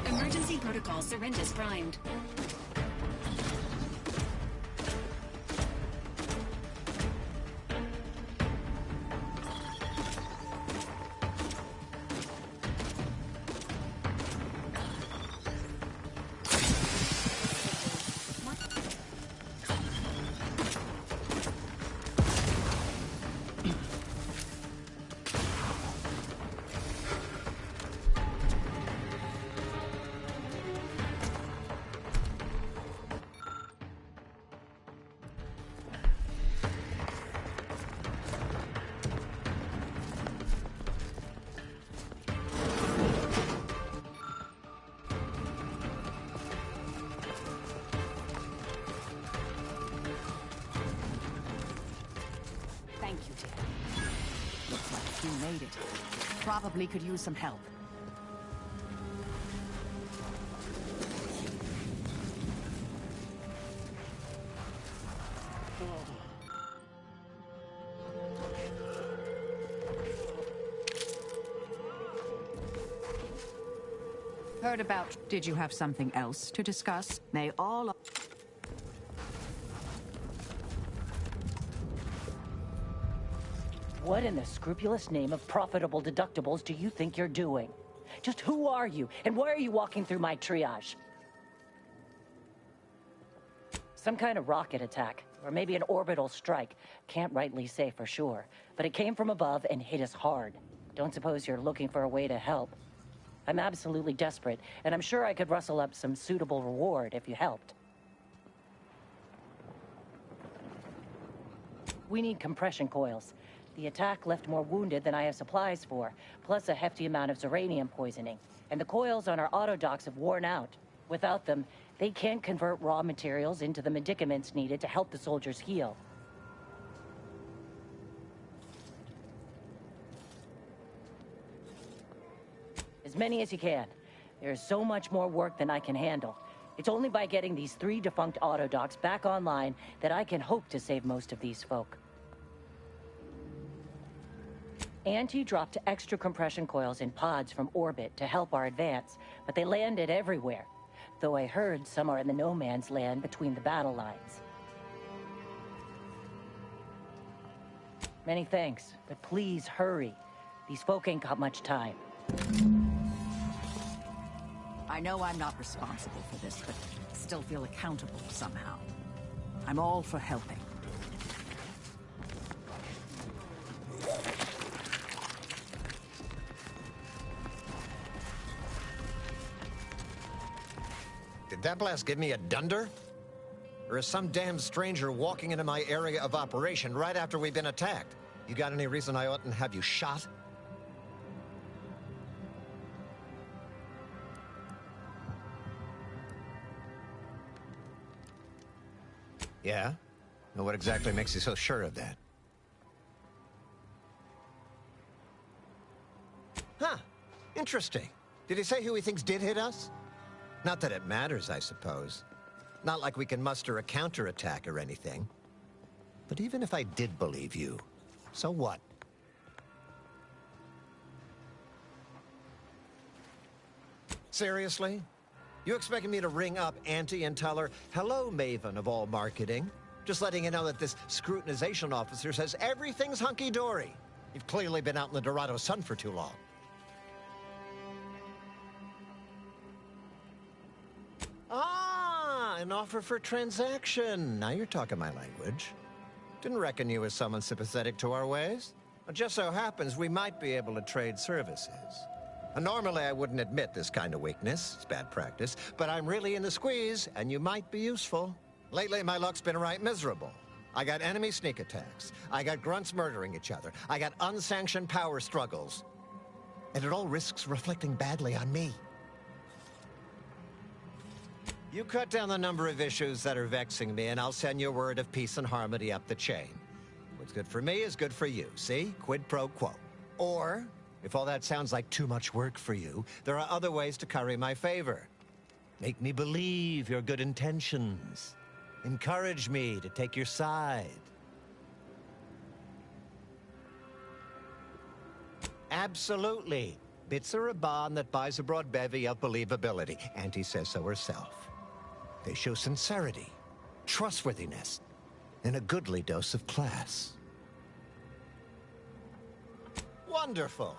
Emergency protocol syringes primed. Thank you, dear. Looks like you made it. Probably could use some help. Heard about... Did you have something else to discuss? May all... What in the scrupulous name of profitable deductibles do you think you're doing? Just who are you, and why are you walking through my triage? Some kind of rocket attack, or maybe an orbital strike. Can't rightly say for sure, but it came from above and hit us hard. Don't suppose you're looking for a way to help? I'm absolutely desperate, and I'm sure I could rustle up some suitable reward if you helped. We need compression coils. The attack left more wounded than I have supplies for, plus a hefty amount of uranium poisoning. And the coils on our auto docks have worn out. Without them, they can't convert raw materials into the medicaments needed to help the soldiers heal. As many as you can. There's so much more work than I can handle. It's only by getting these 3 defunct auto docks back online that I can hope to save most of these folk. Auntie dropped extra compression coils in pods from orbit to help our advance, but they landed everywhere. Though I heard some are in the no man's land between the battle lines. Many thanks, but please hurry. These folk ain't got much time. I know I'm not responsible for this, but still feel accountable somehow. I'm all for helping. Did that blast give me a dunder? Or is some damn stranger walking into my area of operation right after we've been attacked? You got any reason I oughtn't have you shot? Yeah? Well, what exactly makes you so sure of that? Huh. Interesting. Did he say who he thinks did hit us? Not that it matters, I suppose. Not like we can muster a counterattack or anything. But even if I did believe you, so what? Seriously? You expecting me to ring up Auntie and tell her, hello, Maven of all marketing? Just letting you know that this scrutinization officer says everything's hunky-dory. You've clearly been out in the Dorado sun for too long. Ah, an offer for transaction. Now you're talking my language. Didn't reckon you as someone sympathetic to our ways. It just so happens we might be able to trade services. Normally, I wouldn't admit this kind of weakness. It's bad practice. But I'm really in the squeeze, and you might be useful. Lately, my luck's been right miserable. I got enemy sneak attacks. I got grunts murdering each other. I got unsanctioned power struggles. And it all risks reflecting badly on me. You cut down the number of issues that are vexing me, and I'll send you word of peace and harmony up the chain. What's good for me is good for you, see? Quid pro quo. Or, if all that sounds like too much work for you, there are other ways to curry my favor. Make me believe your good intentions. Encourage me to take your side. Absolutely. Bits are a bond that buys a broad bevy of believability. Auntie says so herself. They show sincerity, trustworthiness, and a goodly dose of class. Wonderful.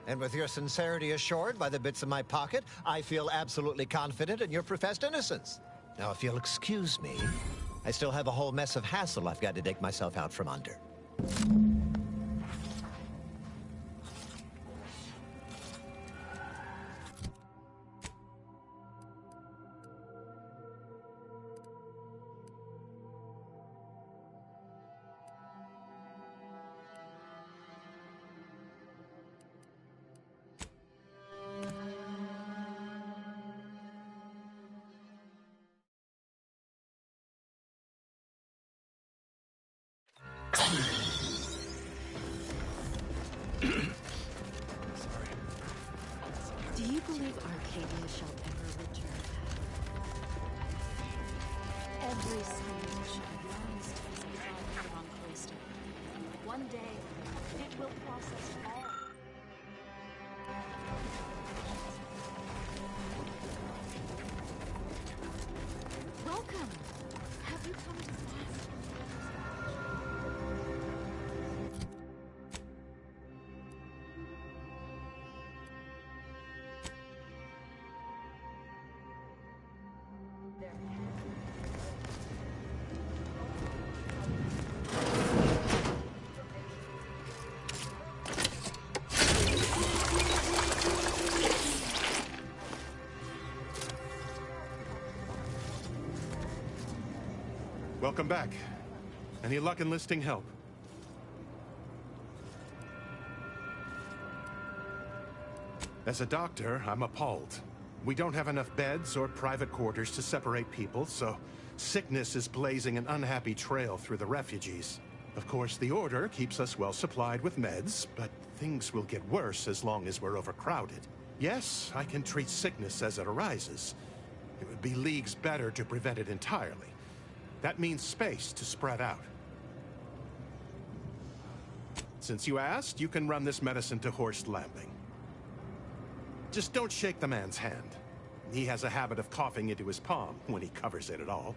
And with your sincerity assured by the bits in my pocket, I feel absolutely confident in your professed innocence. Now, if you'll excuse me, I still have a whole mess of hassle I've got to dig myself out from under. Do you believe Arcadia shall ever return? Every single ship yearns to be brought on Cloister. One day, it will process all. Welcome! Have you come to fast? Welcome back. Any luck enlisting help? As a doctor, I'm appalled. We don't have enough beds or private quarters to separate people, so sickness is blazing an unhappy trail through the refugees. Of course, the Order keeps us well supplied with meds, but things will get worse as long as we're overcrowded. Yes, I can treat sickness as it arises. It would be leagues better to prevent it entirely. That means space to spread out. Since you asked, you can run this medicine to Horst Lambing. Just don't shake the man's hand. He has a habit of coughing into his palm when he covers it at all.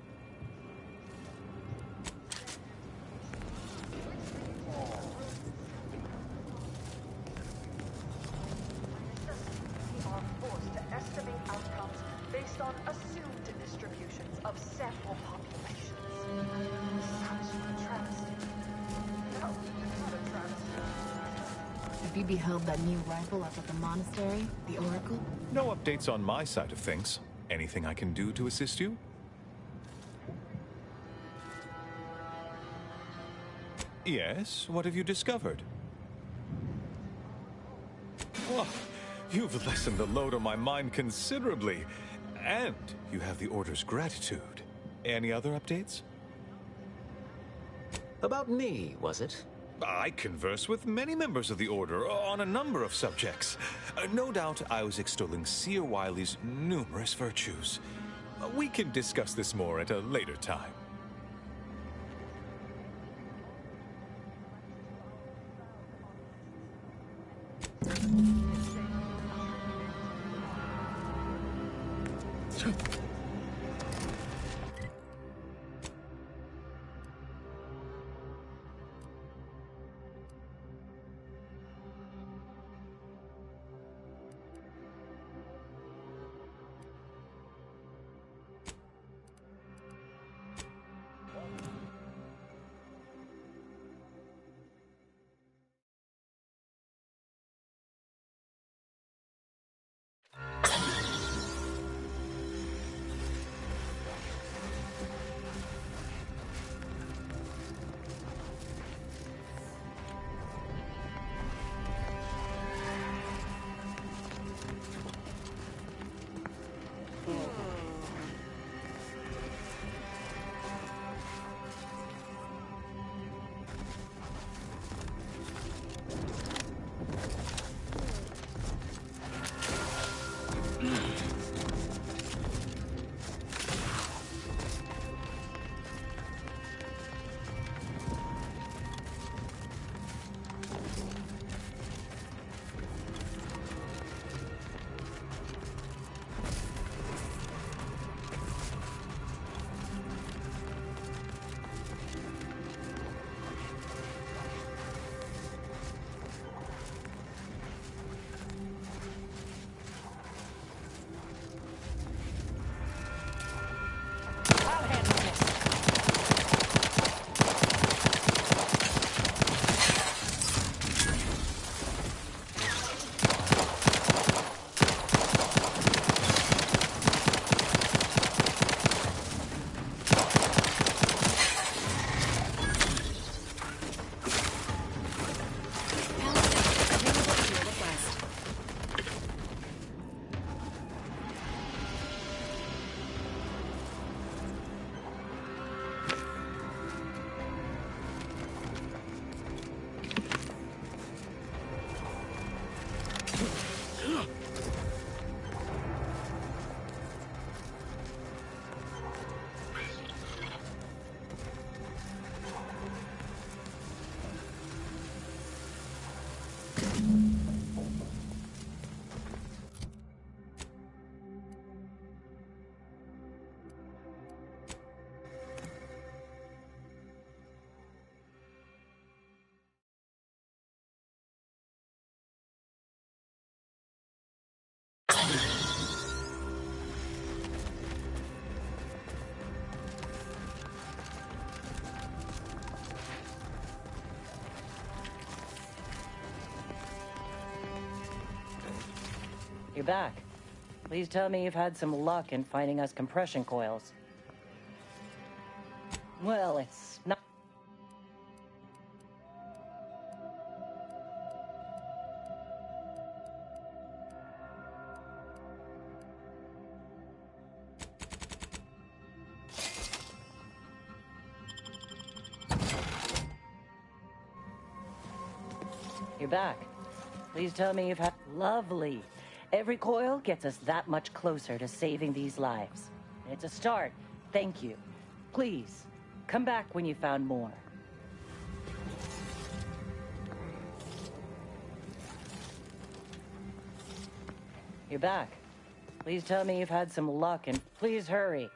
We are forced to estimate outcomes based on assumed distributions of sample populations. Such a travesty. No, it's not a travesty. Have you beheld that new rifle up at the monastery, the Oracle? No updates on my side of things. Anything I can do to assist you? Yes, what have you discovered? Oh, you've lessened the load on my mind considerably. And you have the Order's gratitude. Any other updates? About me, was it? I converse with many members of the Order on a number of subjects. No doubt I was extolling Seer Wiley's numerous virtues. We can discuss this more at a later time. You're back. Please tell me you've had some luck in finding us compression coils. Well, it's not... You're back. Please tell me you've had... Lovely. Every coil gets us that much closer to saving these lives. It's a start. Thank you. Please, come back when you found more. You're back. Please tell me you've had some luck and please hurry.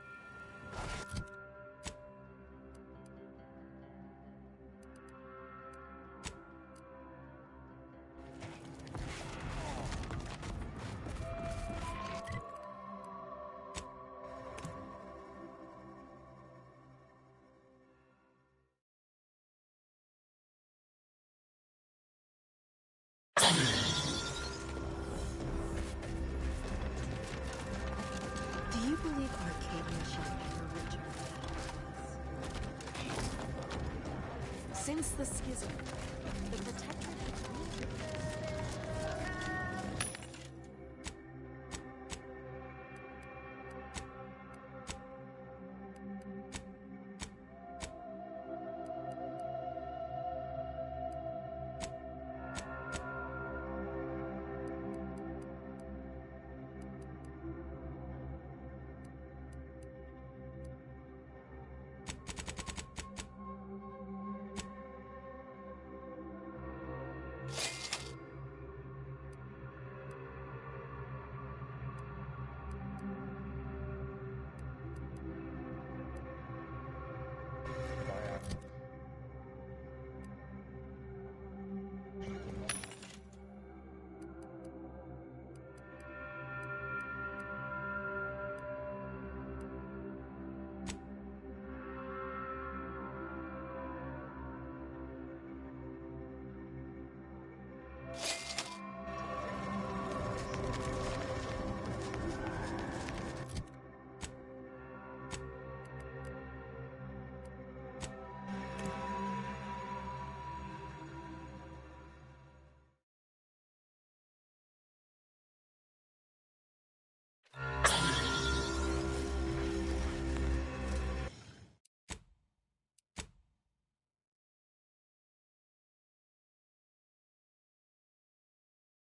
Do you believe Arcadia shall ever return? Since the schism,